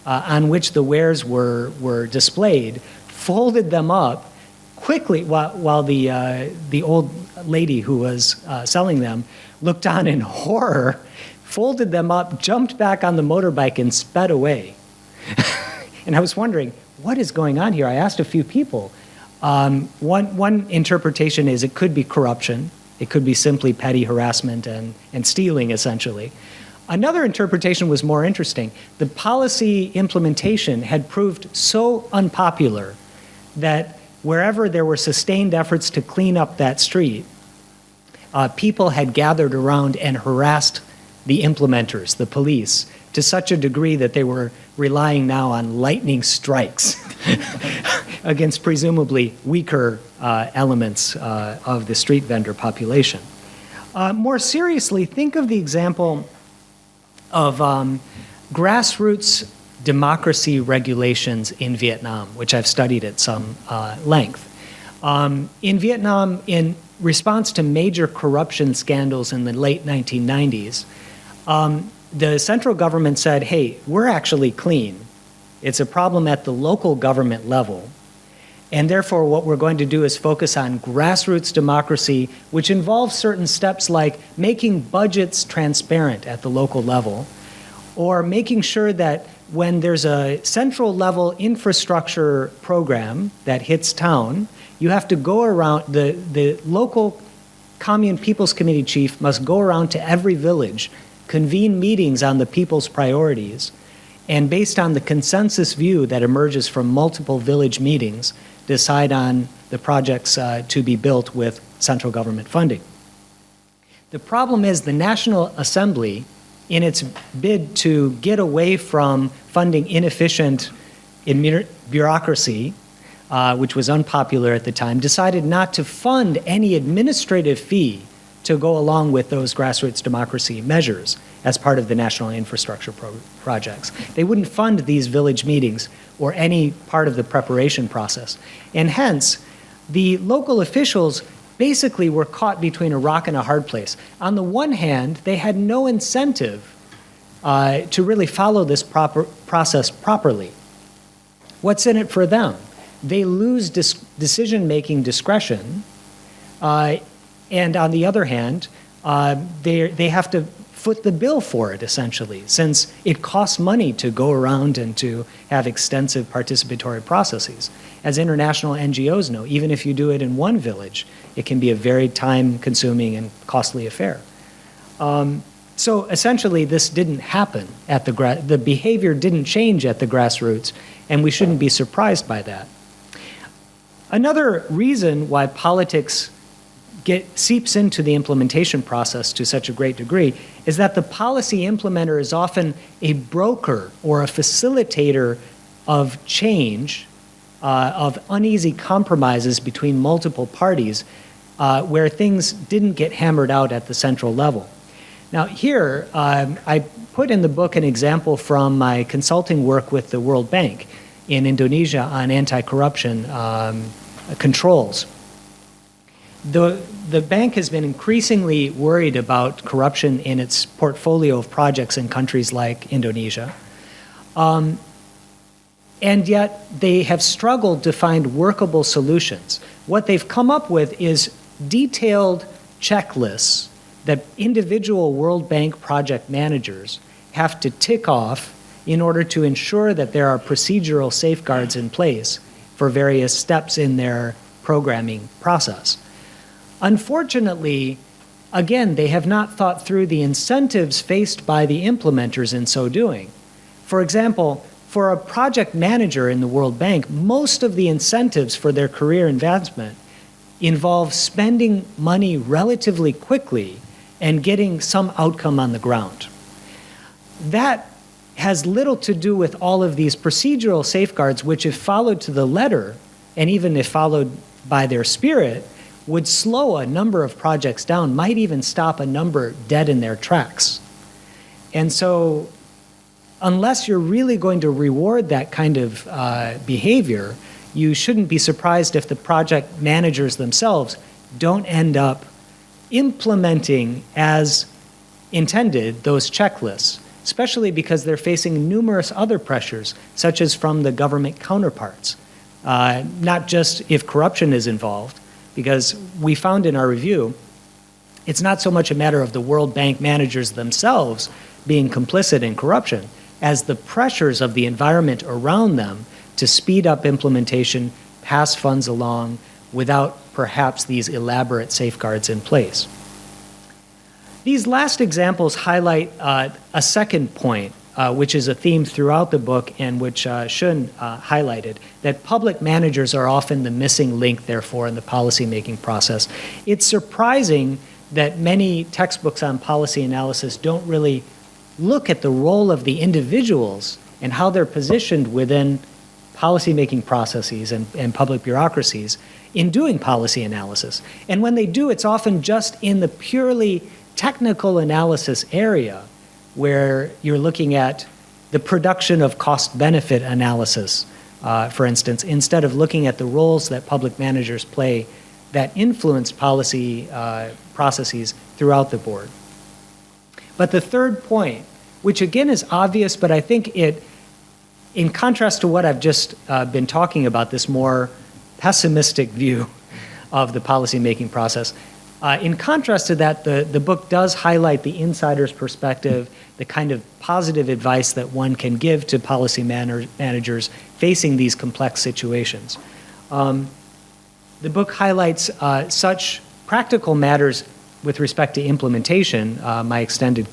on which the wares were displayed, folded them up quickly while the old lady who was selling them looked on in horror, folded them up, jumped back on the motorbike, and sped away. And I was wondering, what is going on here? I asked a few people. One interpretation is it could be corruption. It could be simply petty harassment and stealing, essentially. Another interpretation was more interesting. The policy implementation had proved so unpopular that wherever there were sustained efforts to clean up that street, people had gathered around and harassed the implementers, the police, to such a degree that they were relying now on lightning strikes against presumably weaker elements of the street vendor population. More seriously, think of the example of grassroots democracy regulations in Vietnam, which I've studied at some length. In Vietnam, in response to major corruption scandals in the late 1990s, the central government said, hey, we're actually clean. It's a problem at the local government level. And therefore, what we're going to do is focus on grassroots democracy, which involves certain steps like making budgets transparent at the local level, or making sure that when there's a central level infrastructure program that hits town, you have to go around, the local commune people's committee chief must go around to every village, convene meetings on the people's priorities, and based on the consensus view that emerges from multiple village meetings, decide on the projects to be built with central government funding. The problem is the National Assembly, in its bid to get away from funding inefficient bureaucracy, which was unpopular at the time, decided not to fund any administrative fee to go along with those grassroots democracy measures as part of the national infrastructure projects. They wouldn't fund these village meetings or any part of the preparation process. And hence, the local officials basically were caught between a rock and a hard place. On the one hand, they had no incentive to really follow this process properly. What's in it for them? They lose decision-making discretion, and on the other hand, they have to foot the bill for it, essentially, since it costs money to go around and to have extensive participatory processes. As international NGOs know, even if you do it in one village, it can be a very time-consuming and costly affair. So essentially, this didn't happen at the behavior didn't change at the grassroots, and we shouldn't be surprised by that. Another reason why politics seeps into the implementation process to such a great degree is that the policy implementer is often a broker or a facilitator of change, of uneasy compromises between multiple parties where things didn't get hammered out at the central level. Now here, I put in the book an example from my consulting work with the World Bank in Indonesia on anti-corruption controls. The bank has been increasingly worried about corruption in its portfolio of projects in countries like Indonesia. And yet they have struggled to find workable solutions. What they've come up with is detailed checklists that individual World Bank project managers have to tick off in order to ensure that there are procedural safeguards in place for various steps in their programming process. Unfortunately, again, they have not thought through the incentives faced by the implementers in so doing. For example, for a project manager in the World Bank, most of the incentives for their career advancement involve spending money relatively quickly and getting some outcome on the ground. That has little to do with all of these procedural safeguards, which, if followed to the letter, and even if followed by their spirit, would slow a number of projects down, might even stop a number dead in their tracks. And so, unless you're really going to reward that kind of behavior, you shouldn't be surprised if the project managers themselves don't end up implementing as intended those checklists, especially because they're facing numerous other pressures, such as from the government counterparts. Not just if corruption is involved, because we found in our review, it's not so much a matter of the World Bank managers themselves being complicit in corruption, as the pressures of the environment around them to speed up implementation, pass funds along without perhaps these elaborate safeguards in place. These last examples highlight a second point, which is a theme throughout the book and which Shun highlighted, that public managers are often the missing link, therefore, in the policymaking process. It's surprising that many textbooks on policy analysis don't really look at the role of the individuals and how they're positioned within policymaking processes and public bureaucracies in doing policy analysis. And when they do, it's often just in the purely technical analysis area where you're looking at the production of cost-benefit analysis, for instance, instead of looking at the roles that public managers play that influence policy processes throughout the board. But the third point, which again is obvious, but I think it, in contrast to what I've just been talking about, this more pessimistic view of the policymaking process, in contrast to that, the book does highlight the insider's perspective, the kind of positive advice that one can give to policy managers facing these complex situations. The book highlights such practical matters with respect to implementation, my extended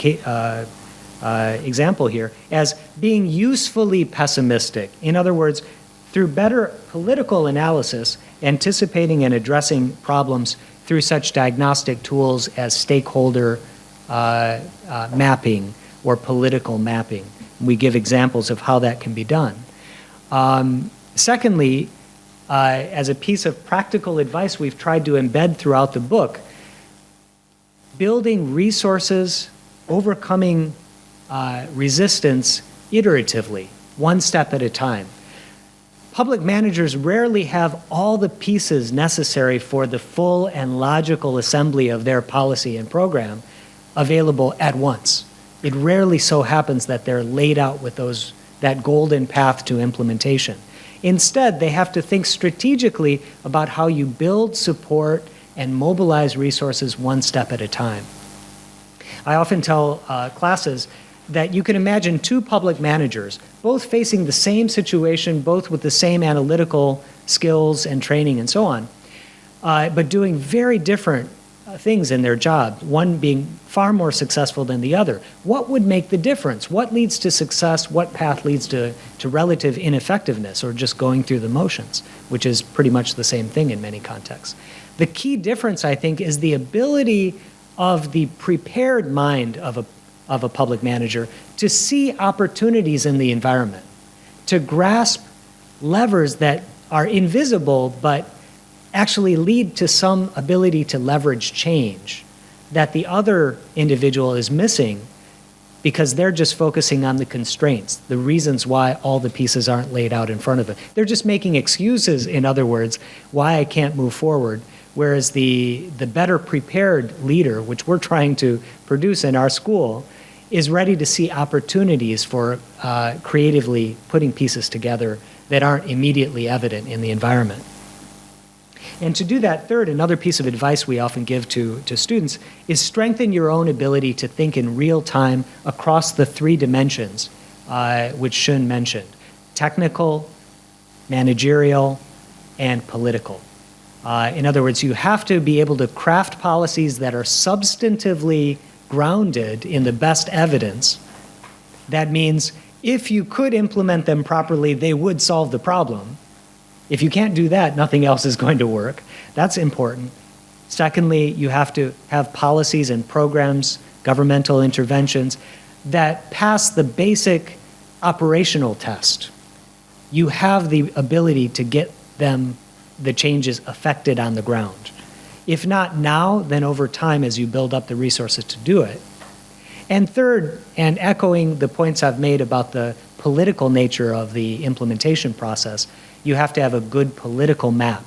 example here, as being usefully pessimistic. In other words, through better political analysis, anticipating and addressing problems through such diagnostic tools as stakeholder mapping or political mapping. We give examples of how that can be done. Secondly, as a piece of practical advice we've tried to embed throughout the book, building resources, overcoming resistance iteratively, one step at a time. Public managers rarely have all the pieces necessary for the full and logical assembly of their policy and program available at once. It rarely so happens that they're laid out with that golden path to implementation. Instead, they have to think strategically about how you build, support, and mobilize resources one step at a time. I often tell classes that you can imagine two public managers, both facing the same situation, both with the same analytical skills and training and so on, but doing very different things in their job, one being far more successful than the other. What would make the difference? What leads to success? What path leads to relative ineffectiveness or just going through the motions, which is pretty much the same thing in many contexts. The key difference, I think, is the ability of the prepared mind of a public manager to see opportunities in the environment, to grasp levers that are invisible but actually lead to some ability to leverage change that the other individual is missing because they're just focusing on the constraints, the reasons why all the pieces aren't laid out in front of them. They're just making excuses, in other words, why I can't move forward, whereas the better prepared leader, which we're trying to produce in our school, is ready to see opportunities for creatively putting pieces together that aren't immediately evident in the environment. And to do that, third, another piece of advice we often give to students is strengthen your own ability to think in real time across the three dimensions which Shun mentioned: technical, managerial, and political. In other words, you have to be able to craft policies that are substantively grounded in the best evidence. That means if you could implement them properly, they would solve the problem. If you can't do that, nothing else is going to work. That's important. Secondly, you have to have policies and programs, governmental interventions that pass the basic operational test. You have the ability to get them, the changes affected on the ground. If not now, then over time as you build up the resources to do it. And third, and echoing the points I've made about the political nature of the implementation process, you have to have a good political map.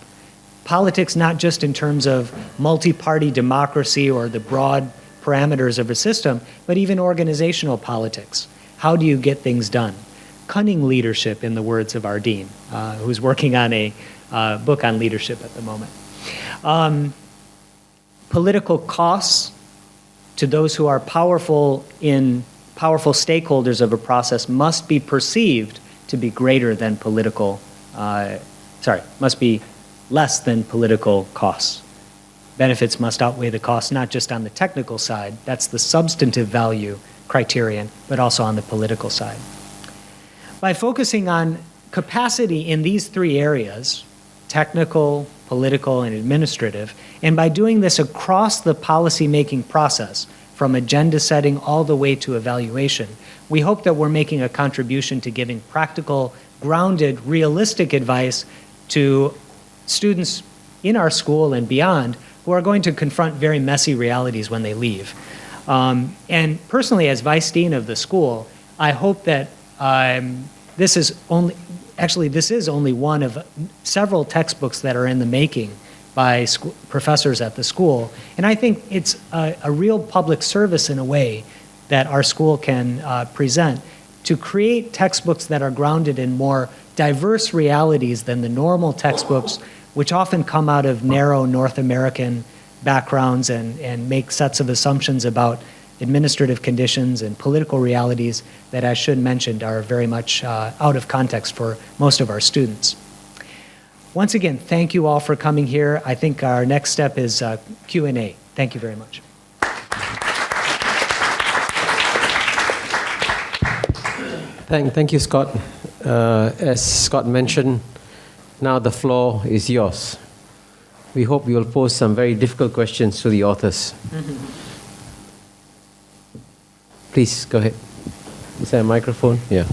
Politics, not just in terms of multi-party democracy or the broad parameters of a system, but even organizational politics. How do you get things done? Cunning leadership, in the words of our dean, who's working on a book on leadership at the moment. Political costs to those who are powerful stakeholders of a process must be perceived to be greater than must be less than political costs. Benefits must outweigh the costs, not just on the technical side, that's the substantive value criterion, but also on the political side. By focusing on capacity in these three areas, technical, political, and administrative, and by doing this across the policy-making process, from agenda setting all the way to evaluation, we hope that we're making a contribution to giving practical, grounded, realistic advice to students in our school and beyond who are going to confront very messy realities when they leave. And personally, as vice dean of the school, I hope that this is only one of several textbooks that are in the making by professors at the school. And I think it's a real public service in a way that our school can present to create textbooks that are grounded in more diverse realities than the normal textbooks, which often come out of narrow North American backgrounds and make sets of assumptions about administrative conditions and political realities that, as Shun mentioned, are very much out of context for most of our students. Once again, thank you all for coming here. I think our next step is Q&A. Thank you very much. Thank you, Scott. As Scott mentioned, now the floor is yours. We hope you will pose some very difficult questions to the authors. Please, go ahead. Is there a microphone? Yeah.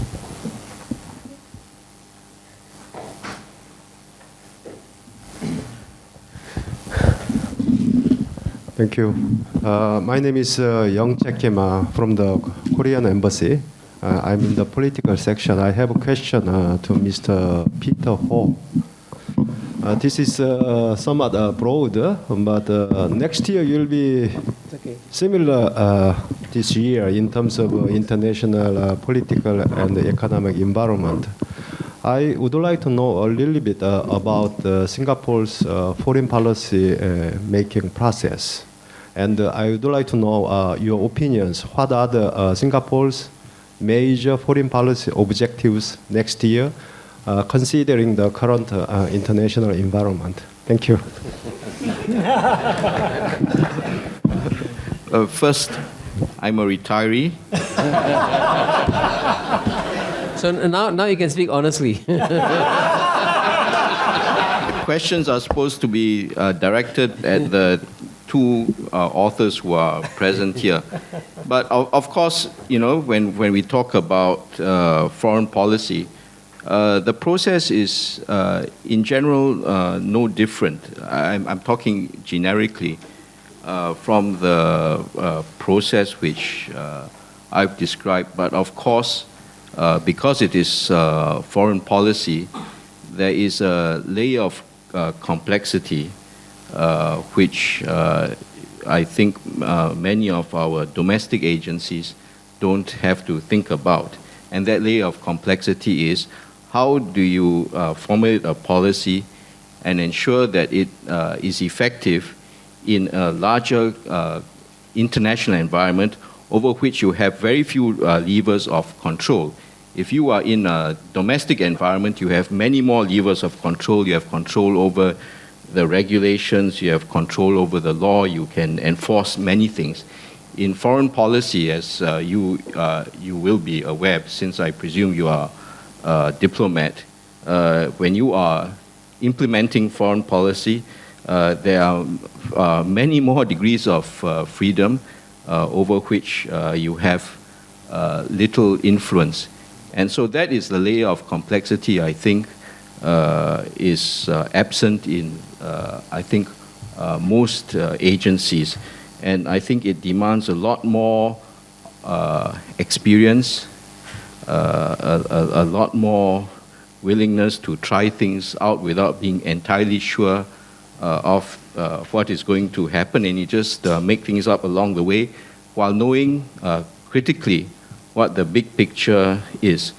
Thank you. My name is Young Jae-kim from the Korean Embassy. I'm in the political section. I have a question to Mr. Peter Ho. This is somewhat broad, but next year you'll be similar this year in terms of international political and economic environment. I would like to know a little bit about Singapore's foreign policy making process. And I would like to know your opinions. What are the Singapore's major foreign policy objectives next year, considering the current international environment? Thank you. First, I'm a retiree. So now you can speak honestly. Questions are supposed to be directed at the two authors who are present here. But of course, you know, when we talk about foreign policy, the process is, in general, no different. I'm talking generically from the process which I've described. But of course, because it is foreign policy, there is a layer of complexity which I think many of our domestic agencies don't have to think about. And that layer of complexity is, how do you formulate a policy and ensure that it is effective in a larger international environment over which you have very few levers of control. If you are in a domestic environment, you have many more levers of control. You have control over the regulations, you have control over the law, you can enforce many things. In foreign policy, as you will be aware, since I presume you are a diplomat, when you are implementing foreign policy, there are many more degrees of freedom over which you have little influence. And so that is the layer of complexity, I think, is absent in, I think, most agencies. And I think it demands a lot more experience, a lot more willingness to try things out without being entirely sure of what is going to happen, and you just make things up along the way while knowing critically what the big picture is.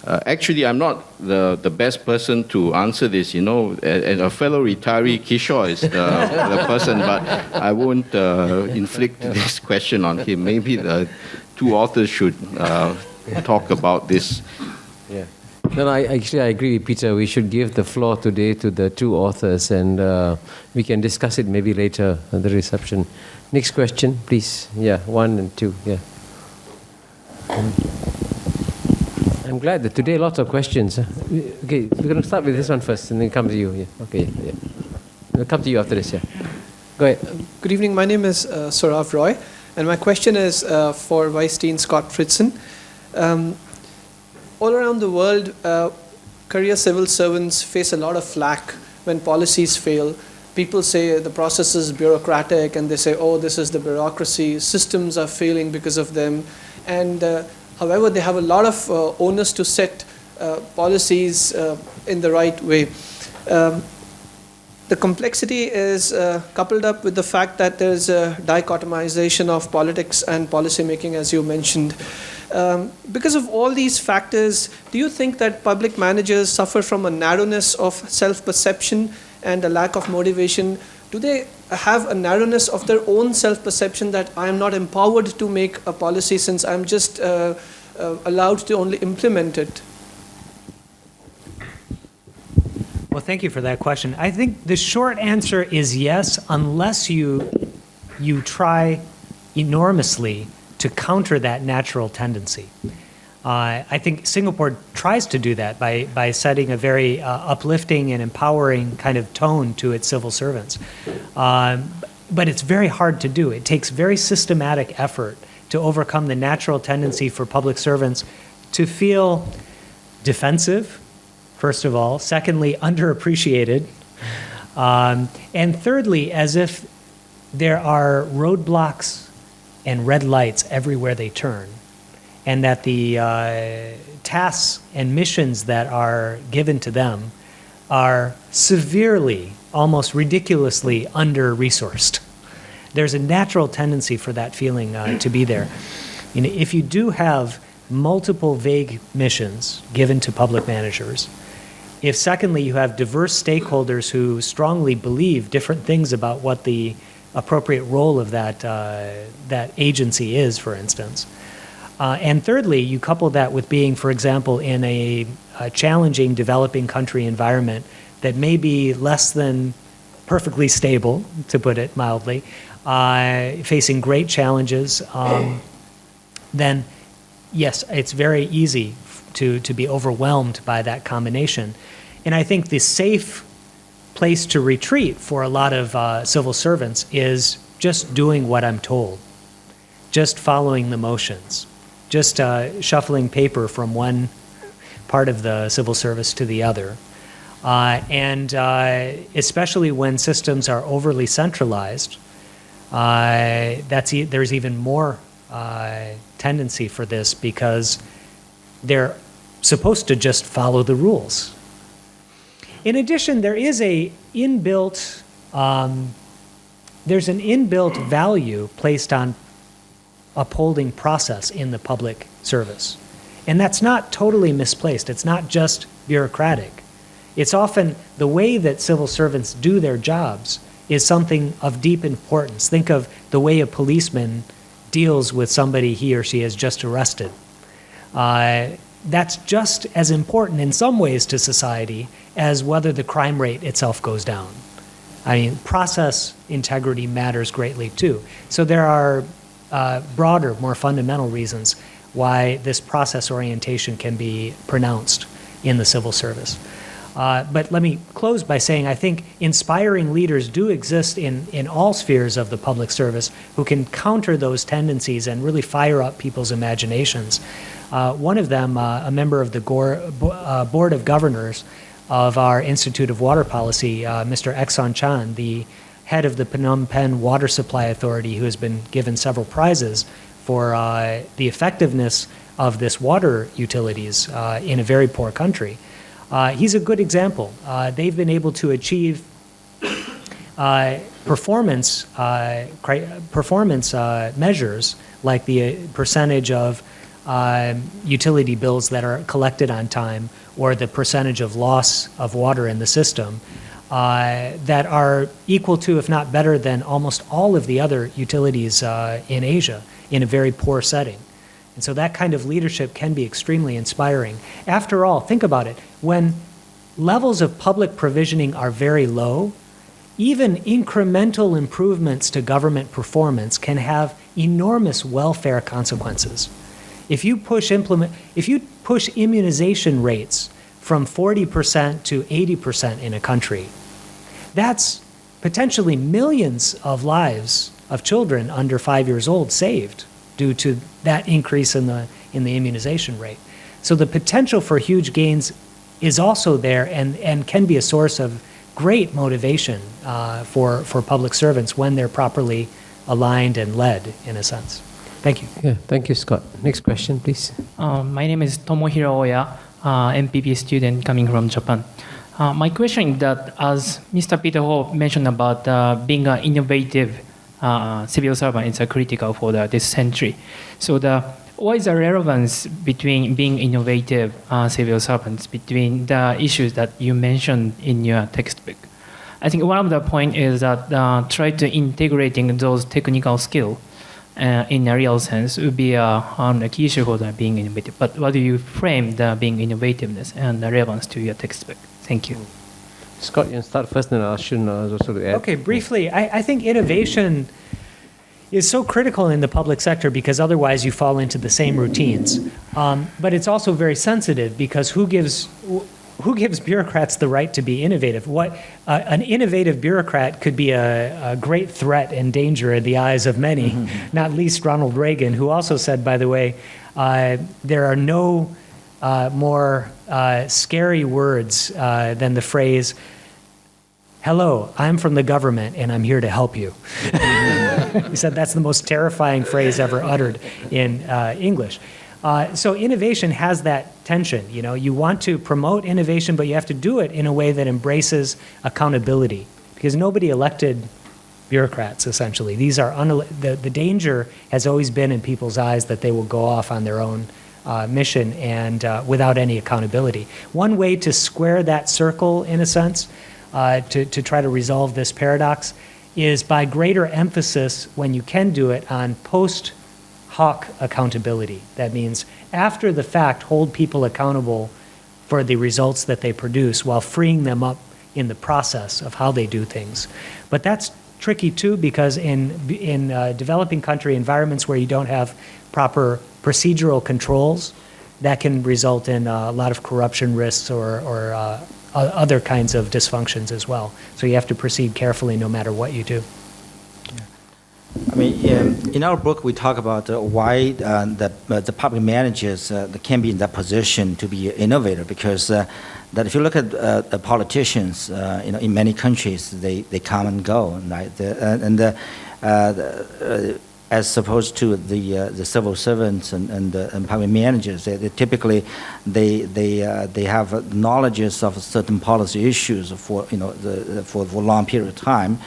Actually, I'm not the best person to answer this, you know. And a fellow retiree, Kishore, is the person, but I won't inflict this question on him. Maybe the two authors should talk about this. Yeah. No, I agree with Peter. We should give the floor today to the two authors, and we can discuss it maybe later at the reception. Next question, please. Yeah, 1 and 2. Yeah. I'm glad that today lots of questions. Okay, we're going to start with this one first, and then come to you. Yeah. Okay. Yeah. We'll come to you after this. Yeah. Go ahead. Good evening. My name is Saurav Roy, and my question is for Vice Dean Scott Fridson. All around the world, career civil servants face a lot of flack when policies fail. People say the process is bureaucratic, and they say, oh, this is the bureaucracy, systems are failing because of them. And however, they have a lot of onus to set policies in the right way. The complexity is coupled up with the fact that there's a dichotomization of politics and policymaking, as you mentioned. Because of all these factors, do you think that public managers suffer from a narrowness of self-perception and a lack of motivation? Do they have a narrowness of their own self-perception that I am not empowered to make a policy since I'm just allowed to only implement it? Well, thank you for that question. I think the short answer is yes, unless you try enormously to counter that natural tendency. I think Singapore tries to do that by setting a very uplifting and empowering kind of tone to its civil servants. But it's very hard to do. It takes very systematic effort to overcome the natural tendency for public servants to feel defensive, first of all, secondly, underappreciated, and thirdly, as if there are roadblocks and red lights everywhere they turn, and that the tasks and missions that are given to them are severely, almost ridiculously under-resourced. There's a natural tendency for that feeling to be there. You know, if you do have multiple vague missions given to public managers, if secondly you have diverse stakeholders who strongly believe different things about what the appropriate role of that agency is, for instance, and thirdly, you couple that with being, for example, in a challenging developing country environment that may be less than perfectly stable, to put it mildly, facing great challenges, then yes, it's very easy to be overwhelmed by that combination. And I think the safe place to retreat for a lot of civil servants is just doing what I'm told, just following the motions, just shuffling paper from one part of the civil service to the other. And especially when systems are overly centralized, there's even more tendency for this because they're supposed to just follow the rules. In addition, there is there's an inbuilt value placed on upholding process in the public service. And that's not totally misplaced. It's not just bureaucratic. It's often the way that civil servants do their jobs is something of deep importance. Think of the way a policeman deals with somebody he or she has just arrested. that's just as important in some ways to society as whether the crime rate itself goes down. I mean, process integrity matters greatly too. So there are broader, more fundamental reasons why this process orientation can be pronounced in the civil service. But let me close by saying I think inspiring leaders do exist in all spheres of the public service who can counter those tendencies and really fire up people's imaginations. One of them, a member of the Board of Governors of our Institute of Water Policy, Mr. Ekson Chan, the head of the Phnom Penh Water Supply Authority, who has been given several prizes for the effectiveness of this water utilities in a very poor country. He's a good example. They've been able to achieve performance measures like the percentage of utility bills that are collected on time or the percentage of loss of water in the system that are equal to, if not better than, almost all of the other utilities in Asia in a very poor setting. And so that kind of leadership can be extremely inspiring. After all, think about it. When levels of public provisioning are very low, even incremental improvements to government performance can have enormous welfare consequences. If you push immunization rates from 40% to 80% in a country, that's potentially millions of lives of children under 5 years old saved due to that increase in the immunization rate. So the potential for huge gains is also there and can be a source of great motivation for public servants when they're properly aligned and led, in a sense. Thank you. Yeah, thank you, Scott. Next question, please. My name is Tomohiro Oya, MPP student coming from Japan. My question is that, as Mr. Peter Ho mentioned about being an innovative civil servant is critical for this century. So what is the relevance between being innovative civil servants between the issues that you mentioned in your textbook? I think one of the points is that try to integrating those technical skills in a real sense would be a key issue for the being innovative. But what do you frame the being innovativeness and the relevance to your textbook? Thank you. Scott, you can start first, and I'll Shun also to add. Okay, briefly, I think innovation is so critical in the public sector because otherwise you fall into the same routines. But it's also very sensitive because who gives bureaucrats the right to be innovative? An innovative bureaucrat could be a great threat and danger in the eyes of many, not least Ronald Reagan, who also said, by the way, there are no more scary words than the phrase, "Hello, I'm from the government and I'm here to help you." He said that's the most terrifying phrase ever uttered in English. So innovation has that tension. You know, you want to promote innovation, but you have to do it in a way that embraces accountability, because nobody elected bureaucrats, essentially. These are the danger has always been in people's eyes that they will go off on their own mission and without any accountability. One way to square that circle, in a sense, to try to resolve this paradox is by greater emphasis, when you can do it, on post hoc accountability. That means after the fact, hold people accountable for the results that they produce while freeing them up in the process of how they do things. But that's tricky too, because in developing country environments where you don't have proper procedural controls, that can result in a lot of corruption risks or other kinds of dysfunctions as well. So you have to proceed carefully no matter what you do. I mean, in our book, we talk about why the public managers can be in that position to be innovator, because that if you look at the politicians, in many countries, they come and go, right? As opposed to the civil servants and public managers, they typically they have knowledges of certain policy issues for for a long period of time,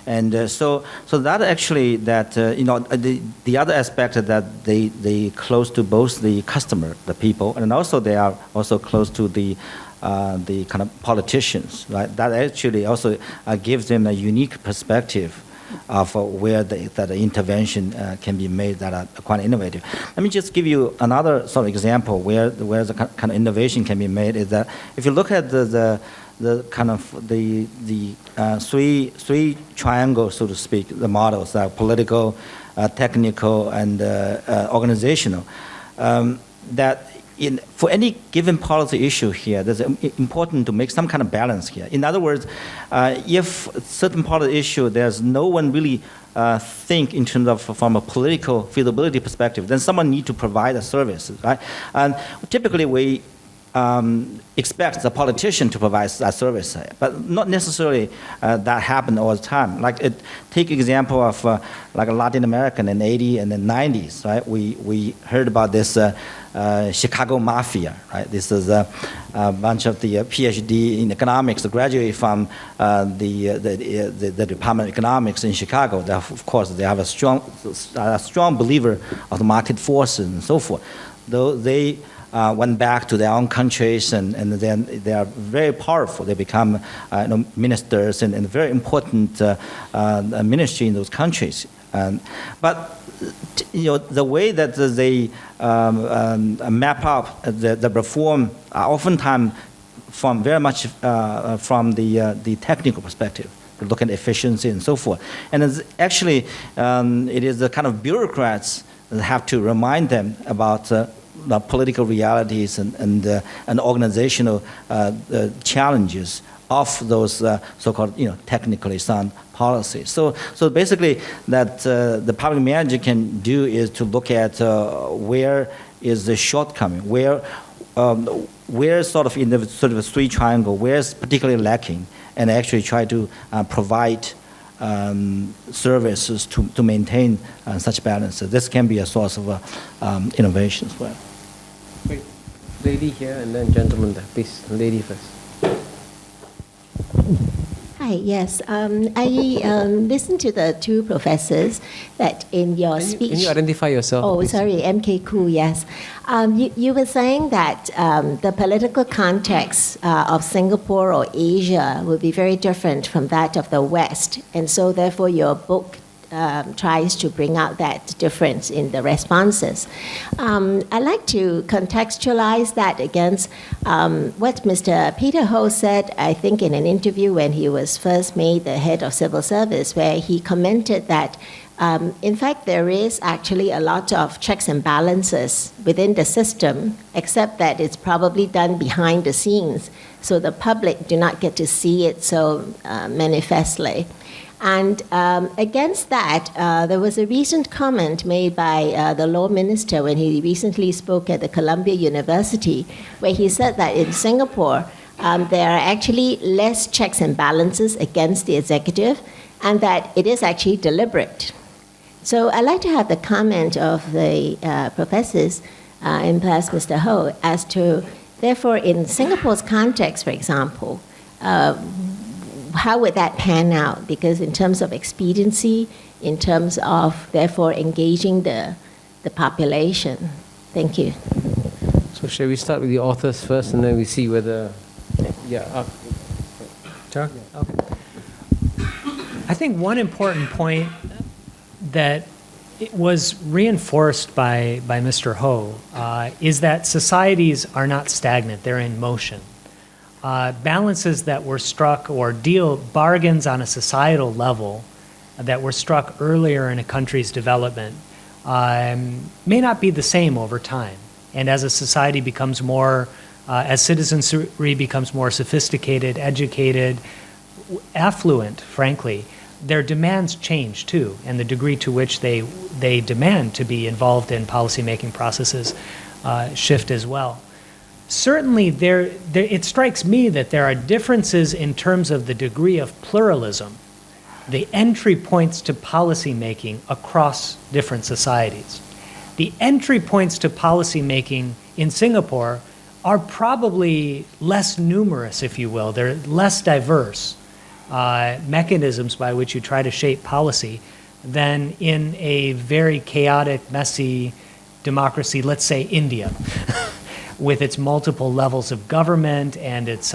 and so that actually the other aspect is that they close to both the customer, the people, and also they are also close to the kind of politicians, right? That actually also gives them a unique perspective of where the intervention can be made that are quite innovative. Let me just give you another sort of example where the kind of innovation can be made is that if you look at the kind of the three triangles, so to speak, the models that are political, technical, and organizational, that for any given policy issue here, it's important to make some kind of balance here. In other words, if certain policy issue, there's no one really think in terms of from a political feasibility perspective, then someone need to provide a service, right? And typically we expect the politician to provide that service, but not necessarily that happen all the time. Like take example of like Latin American in the 80s and the 90s, right? We heard about this Chicago Mafia, right? This is a bunch of the PhD in economics graduate from the Department of Economics in Chicago. They have, of course, they have a strong believer of the market forces and so forth. Though they went back to their own countries, and then they are very powerful. They become ministers and very important ministry in those countries. But the way that they map out the reform are oftentimes from very much from the technical perspective. They look at efficiency and so forth. And it's actually, it is the kind of bureaucrats that have to remind them about the political realities and organizational challenges of those so-called technically sound policies. So basically, that the public manager can do is to look at where is the shortcoming, where sort of in the sort of a three triangle, where's particularly lacking, and actually try to provide services to maintain such balances. This can be a source of innovation as well. Wait, lady here and then gentleman there. Please, lady first. Hi, yes. I listened to the two professors that in your speech. Can you identify yourself? Oh, please? sorry, MK Koo, yes. You were saying that the political context of Singapore or Asia would be very different from that of the West. And so, therefore, your book tries to bring out that difference in the responses. I'd like to contextualize that against what Mr. Peter Ho said, I think in an interview when he was first made the head of civil service, where he commented that in fact, there is actually a lot of checks and balances within the system, except that it's probably done behind the scenes, so the public do not get to see it so manifestly. And against that, there was a recent comment made by the law minister when he recently spoke at the Columbia University, where he said that in Singapore, there are actually less checks and balances against the executive, and that it is actually deliberate. So I'd like to have the comment of the professors, and perhaps Mr. Ho, as to, therefore, in Singapore's context, for example, how would that pan out? Because in terms of expediency, in terms of, therefore, engaging the population. Thank you. So shall we start with the authors first, and then we see whether, Sure. Okay. I think one important point that it was reinforced by Mr. Ho is that societies are not stagnant, they're in motion. Balances that were struck or bargains on a societal level that were struck earlier in a country's development may not be the same over time. And as a society becomes more, as citizenry becomes more sophisticated, educated, affluent, frankly, their demands change too, and the degree to which they demand to be involved in policymaking processes shift as well. Certainly, it strikes me that there are differences in terms of the degree of pluralism, the entry points to policymaking across different societies. The entry points to policymaking in Singapore are probably less numerous, if you will. They're less diverse mechanisms by which you try to shape policy than in a very chaotic, messy democracy, let's say India, with its multiple levels of government and its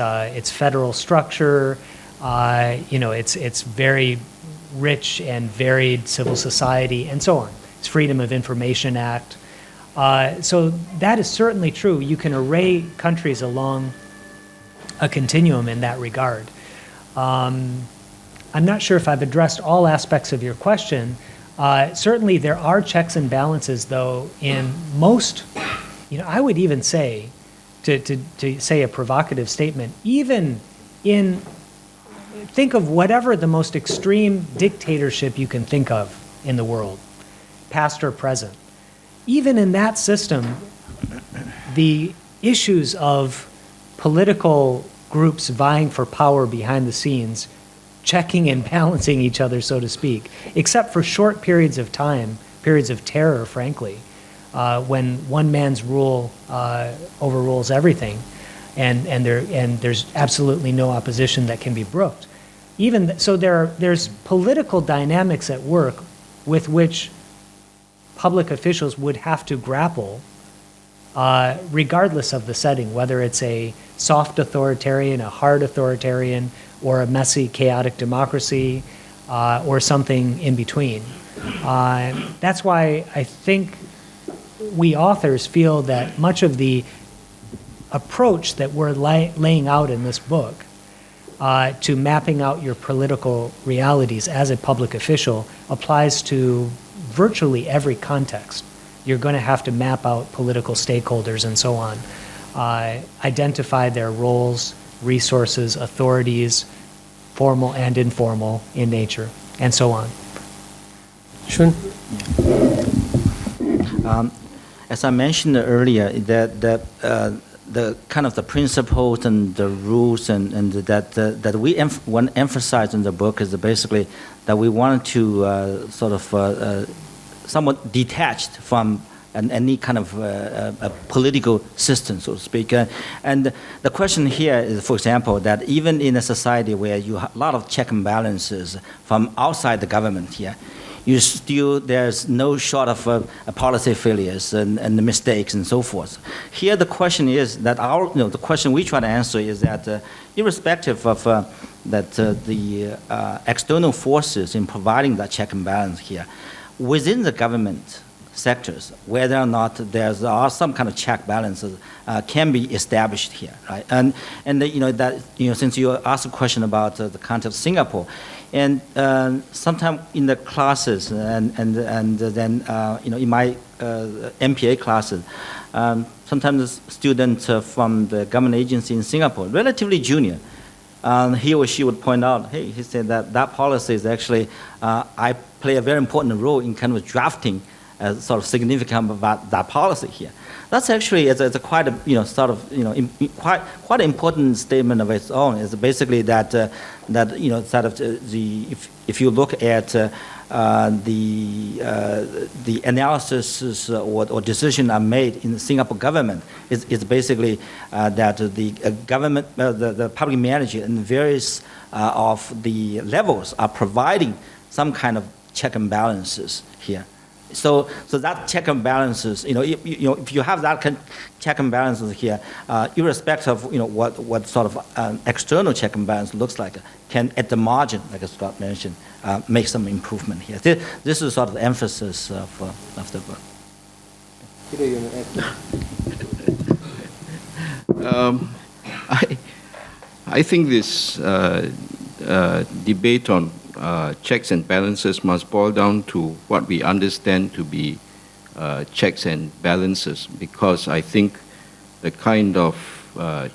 federal structure, its very rich and varied civil society, and so on. It's Freedom of Information Act. So that is certainly true. You can array countries along a continuum in that regard. I'm not sure if I've addressed all aspects of your question. Certainly there are checks and balances, though, in most, I would even say, to say a provocative statement, even in, think of whatever the most extreme dictatorship you can think of in the world, past or present. Even in that system, the issues of political groups vying for power behind the scenes, checking and balancing each other, so to speak, except for short periods of time, periods of terror, frankly, when one man's rule overrules everything, and there's absolutely no opposition that can be brooked. So there's political dynamics at work with which public officials would have to grapple, regardless of the setting, whether it's a soft authoritarian, a hard authoritarian, or a messy, chaotic democracy, or something in between. That's why I think we authors feel that much of the approach that we're laying out in this book to mapping out your political realities as a public official applies to virtually every context. You're going to have to map out political stakeholders and so on, identify their roles, resources, authorities, formal and informal in nature, and so on. Shun? As I mentioned earlier, that the kind of the principles and the rules and that we want to emphasize in the book is basically that we want to sort of somewhat detached from any kind of a political system, so to speak. And the question here is, for example, that even in a society where you have a lot of check and balances from outside the government here, there's no short of policy failures and mistakes and so forth. Here the question is that the question we try to answer is that irrespective of the external forces in providing that check and balance here, within the government sectors, whether or not there are some kind of check balances can be established here, right? And since you asked a question about the context of Singapore, and sometimes in the classes and then in my MPA classes, sometimes the student from the government agency in Singapore, relatively junior, he or she would point out, hey, he said that policy is actually, I play a very important role in kind of drafting sort of significant about that policy here. That's actually it's a quite a quite an important statement of its own. It's basically that sort of if you look at the analysis or decision are made in the Singapore government, it's basically that the government, the public manager in various of the levels are providing some kind of check and balances here. So that check and balances, if you have that check and balances here, irrespective of what sort of external check and balance looks like, can at the margin, like Scott mentioned, make some improvement here. This is sort of the emphasis of the book. Peter, you want to add? I think this debate on checks and balances must boil down to what we understand to be checks and balances, because I think the kind of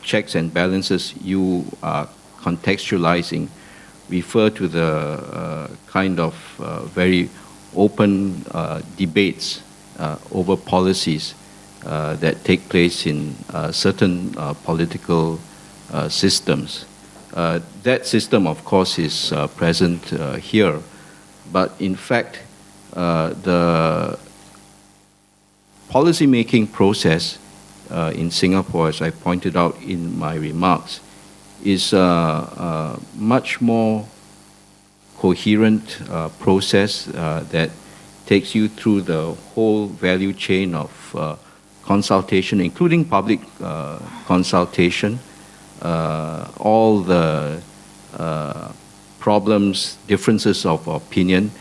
checks and balances you are contextualizing refer to the kind of very open debates over policies that take place in certain political systems. That system, of course, is present here, but in fact, the policymaking process in Singapore, as I pointed out in my remarks, is a much more coherent process that takes you through the whole value chain of consultation, including public consultation, all the problems, differences of opinion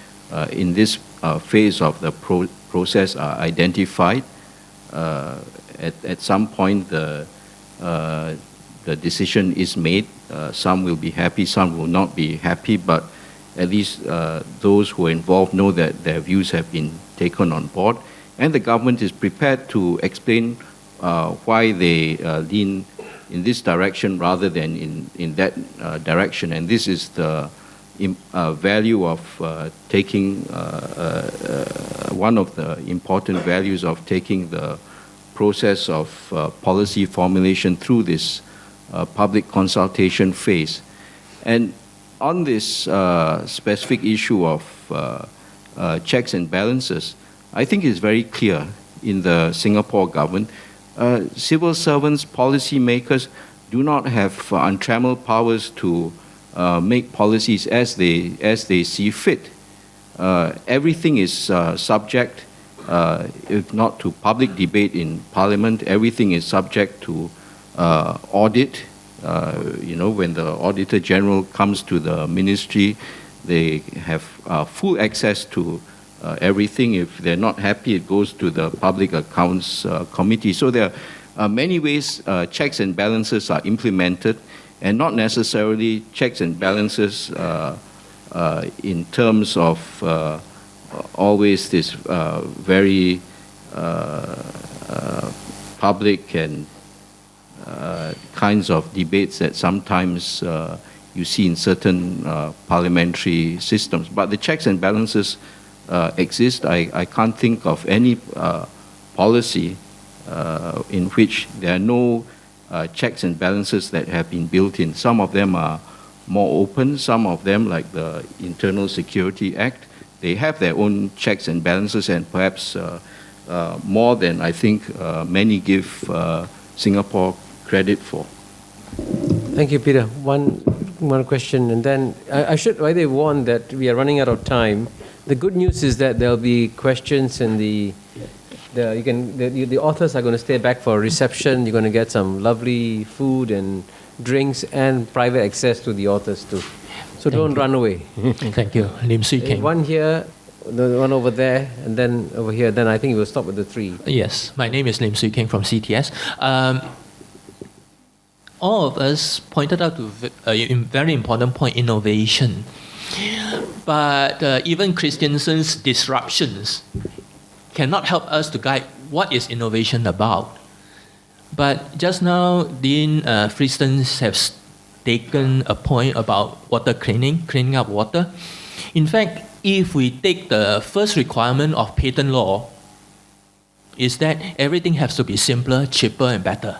in this phase of the process are identified. At some point, the decision is made. Some will be happy, some will not be happy, but at least those who are involved know that their views have been taken on board. And the government is prepared to explain why they lean in this direction rather than in that direction. And this is the value of taking, one of the important values of taking the process of policy formulation through this public consultation phase. And on this specific issue of checks and balances, I think it's very clear in the Singapore government, civil servants, policymakers do not have untrammeled powers to make policies as they see fit. Everything is subject, if not to public debate in Parliament, everything is subject to audit. When the Auditor General comes to the ministry, they have full access to everything. If they're not happy, it goes to the Public Accounts Committee. So there are many ways checks and balances are implemented, and not necessarily checks and balances in terms of always this very public and kinds of debates that sometimes you see in certain parliamentary systems. But the checks and balances exist. I can't think of any policy in which there are no checks and balances that have been built in. Some of them are more open, some of them, like the Internal Security Act, they have their own checks and balances, and perhaps more than I think many give Singapore credit for. Thank you, Peter. One question, and then I should already warn that we are running out of time. The good news is that there'll be questions, and the authors are going to stay back for a reception. You're going to get some lovely food and drinks and private access to the authors too. So don't run away. Thank you. Lim Swee Keng. One here, the one over there, and then over here. Then I think we'll stop with the three. Yes, my name is Lim Swee Keng from CTS. All of us pointed out to a very important point, innovation. But even Christensen's disruptions cannot help us to guide what is innovation about. But just now, Dean Friestens has taken a point about water cleaning up water. In fact, if we take the first requirement of patent law, is that everything has to be simpler, cheaper, and better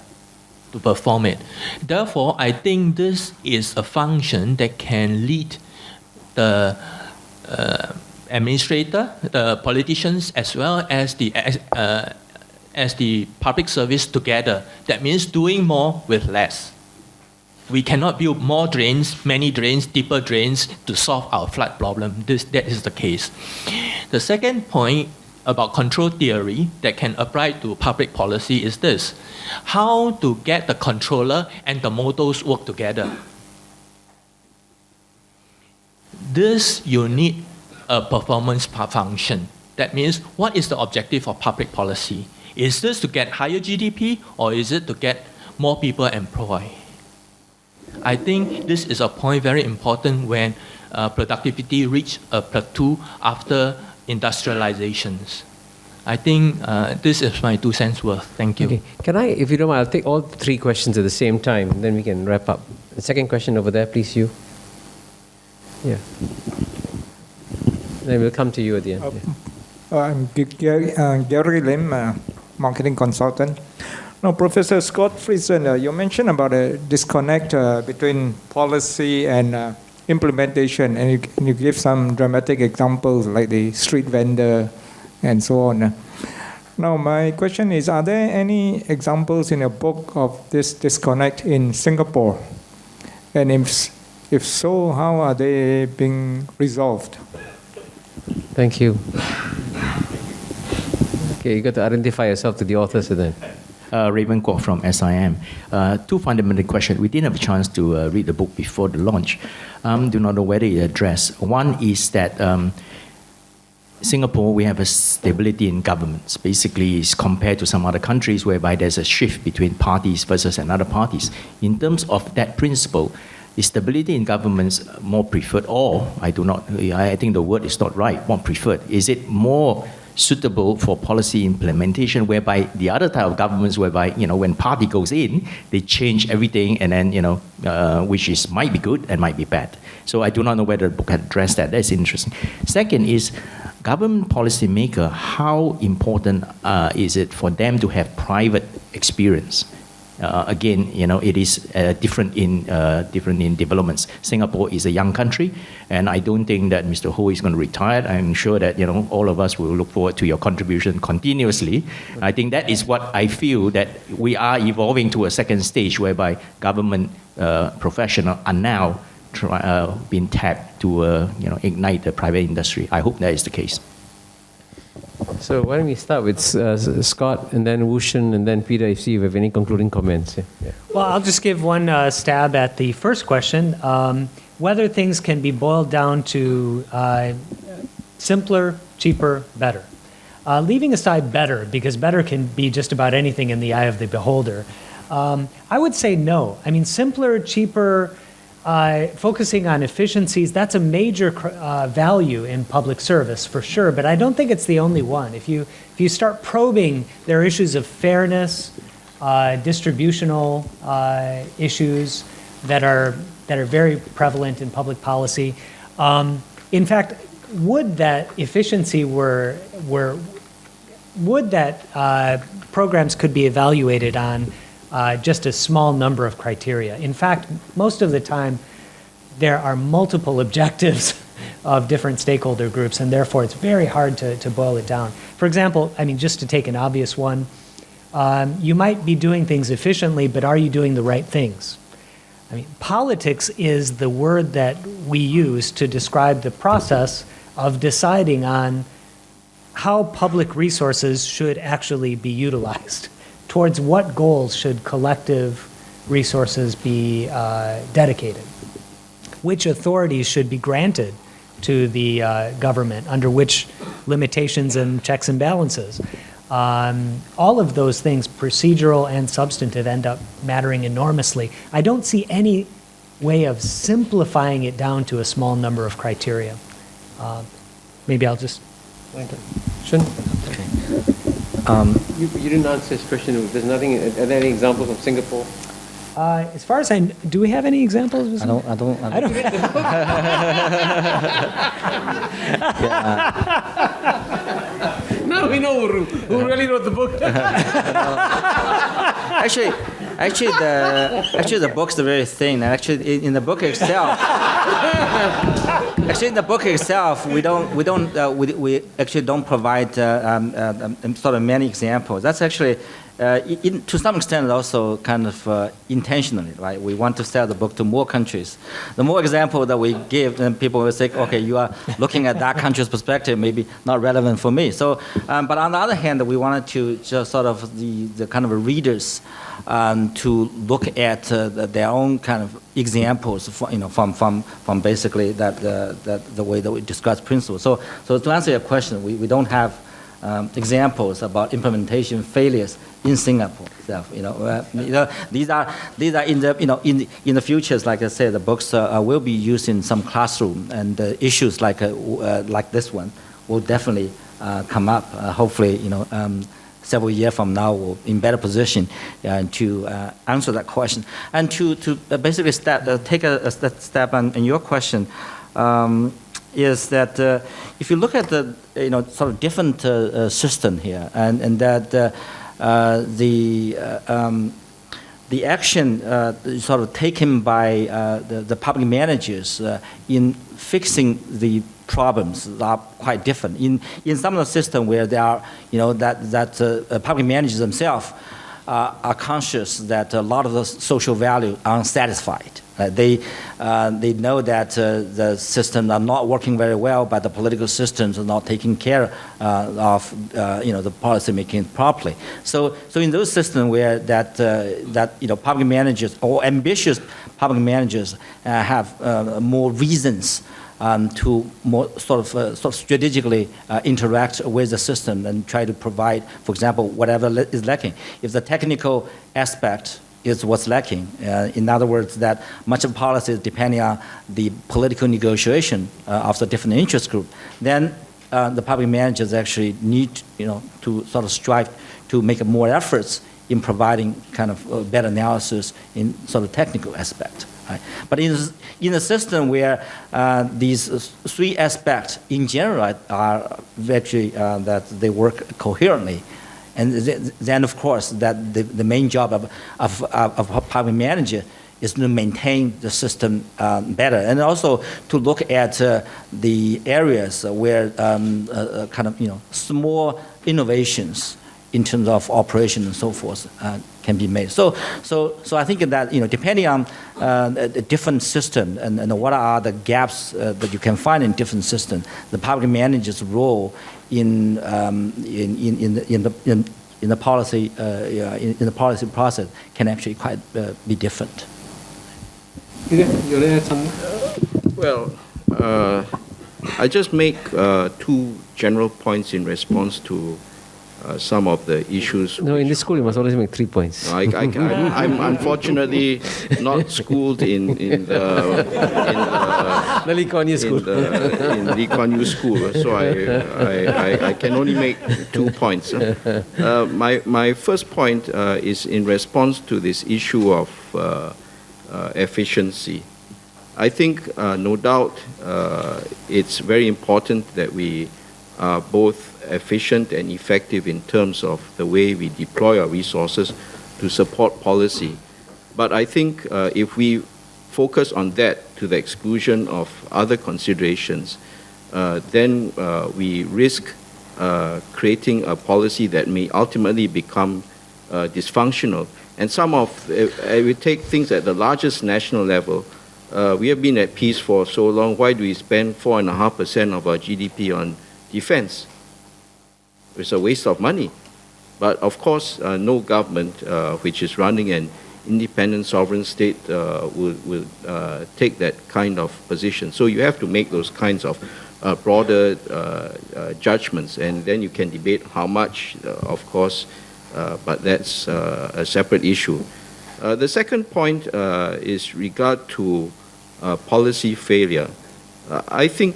to perform it. Therefore, I think this is a function that can lead the administrator, the politicians, as well as the public service together. That means doing more with less. We cannot build more drains, many drains, deeper drains to solve our flood problem. That is the case. The second point about control theory that can apply to public policy is this: how to get the controller and the models work together. This you need a performance function. That means, what is the objective of public policy? Is this to get higher GDP, or is it to get more people employed? I think this is a point very important when productivity reach a plateau after industrializations. I think this is my 2 cents worth. Thank you. Okay. Can I, if you don't mind, I'll take all three questions at the same time, then we can wrap up. The second question over there, please, you. Yeah. Then we'll come to you at the end. I'm Gary Lim, marketing consultant. Now, Professor Scott Friesen, you mentioned about a disconnect between policy and implementation, and you give some dramatic examples like the street vendor and so on. Now, my question is, are there any examples in your book of this disconnect in Singapore? And if so, how are they being resolved? Thank you. Okay, you got to identify yourself to the authors then. Raven Kwok from SIM. Two fundamental questions. We didn't have a chance to read the book before the launch. Do not know whether it addressed. One is that Singapore, we have a stability in governments. Basically, it's compared to some other countries whereby there's a shift between parties versus another parties. In terms of that principle, is stability in governments more preferred, or I think the word is not right, more preferred. Is it more suitable for policy implementation, whereby the other type of governments, whereby, when party goes in, they change everything, and then, which might be good and might be bad. So I do not know whether the book had addressed that. That's interesting. Second is, government policy maker, how important is it for them to have private experience? Again, it is different in developments. Singapore is a young country, and I don't think that Mr. Ho is going to retire. I'm sure that all of us will look forward to your contribution continuously. I think that is what I feel, that we are evolving to a second stage whereby government professionals are now being tapped to ignite the private industry. I hope that is the case. So why don't we start with Scott, and then Wushan, and then Peter, if you have any concluding comments. Yeah. Well, I'll just give one stab at the first question. Whether things can be boiled down to simpler, cheaper, better. Leaving aside better, because better can be just about anything in the eye of the beholder, I would say no. I mean, simpler, cheaper, focusing on efficiencies, that's a major value in public service for sure, but I don't think it's the only one. If you start probing, there are issues of fairness, distributional issues that are very prevalent in public policy. In fact, would that efficiency would that programs could be evaluated on just a small number of criteria. In fact, most of the time, there are multiple objectives of different stakeholder groups, and therefore it's very hard to boil it down. For example, I mean, just to take an obvious one, you might be doing things efficiently, but are you doing the right things? I mean, politics is the word that we use to describe the process of deciding on how public resources should actually be utilized. Towards what goals should collective resources be dedicated? Which authorities should be granted to the government, under which limitations and checks and balances? All of those things, procedural and substantive, end up mattering enormously. I don't see any way of simplifying it down to a small number of criteria. Maybe I'll just... Shun? Okay. You didn't answer his question. There's nothing. Are there any examples from Singapore? As far as do we have any examples? I don't. Now we know who really wrote the book. Actually, the book's very thin. Actually, in the book itself, we actually don't provide sort of many examples. That's actually, to some extent, also kind of intentionally, right? We want to sell the book to more countries. The more examples that we give, then people will say, okay, you are looking at that country's perspective, maybe not relevant for me. So, but on the other hand, we wanted to just sort of the kind of readers to look at their own kind of examples, from basically the way that we discuss principles. So to answer your question, we don't have examples about implementation failures in Singapore itself. These are in the futures. Like I said, the books will be used in some classroom, and issues like this one will definitely come up. Hopefully, several years from now, we'll be in better position to answer that question. And to basically take a step on your question, is that if you look at the sort of different system here, and that the action sort of taken by the public managers in fixing the problems are quite different. In some of the systems where there are, that public managers themselves are conscious that a lot of the social values are unsatisfied. They know that the systems are not working very well, but the political systems are not taking care of the policy making properly. So in those systems where that public managers or ambitious public managers have more reasons to more sort of strategically interact with the system and try to provide, for example, whatever is lacking. If the technical aspect is what's lacking, in other words, that much of policy is depending on the political negotiation of the different interest group, then the public managers actually need to sort of strive to make more efforts in providing kind of better analysis in sort of technical aspect. Right? But in a system where these three aspects in general are actually that they work coherently, and then of course that the main job of a public manager is to maintain the system better, and also to look at the areas where kind of small innovations in terms of operation and so forth can be made. So I think that depending on a different system and what are the gaps that you can find in different systems, the public manager's role in the policy process can actually quite be different. Well, I just make two general points in response to some of the issues. No, in this school you must always make 3 points. I'm unfortunately not schooled in the Lee Kuan Yew school. In Lee Kuan Yew school, so I can only make 2 points. My first point is in response to this issue of efficiency. I think no doubt it's very important that we are both efficient and effective in terms of the way we deploy our resources to support policy. But I think if we focus on that to the exclusion of other considerations, then we risk creating a policy that may ultimately become dysfunctional. And some of, we take things at the largest national level. We have been at peace for so long. Why do we spend 4.5% of our GDP on defense? It's a waste of money. But of course, no government which is running an independent sovereign state will take that kind of position. So you have to make those kinds of broader judgments, and then you can debate how much, of course, but that's a separate issue. The second point is regard to policy failure. I think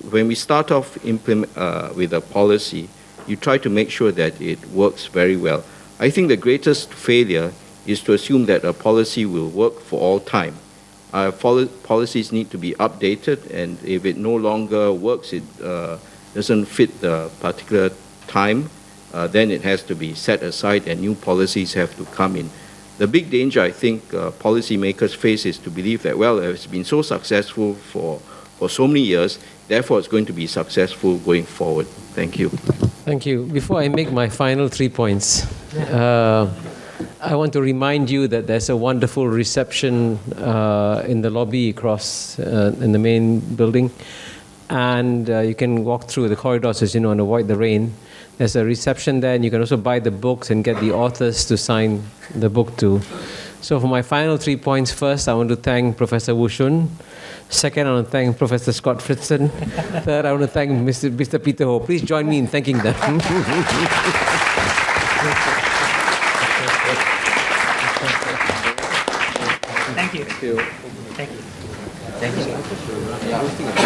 when we start off with a policy, you try to make sure that it works very well. I think the greatest failure is to assume that a policy will work for all time. Policies need to be updated, and if it no longer works, it doesn't fit the particular time, then it has to be set aside and new policies have to come in. The big danger I think policymakers face is to believe that, well, it's been so successful for so many years, therefore it's going to be successful going forward. Thank you. Thank you. Before I make my final 3 points, I want to remind you that there's a wonderful reception in the lobby across in the main building. And you can walk through the corridors, as you know, and avoid the rain. There's a reception there, and you can also buy the books and get the authors to sign the book too. So for my final 3 points, first, I want to thank Professor Wu Shun. Second, I want to thank Professor Scott Fritzen. Third, I want to thank Mr. Peter Ho. Please join me in thanking them. Thank you. Thank you. Thank you. Thank you.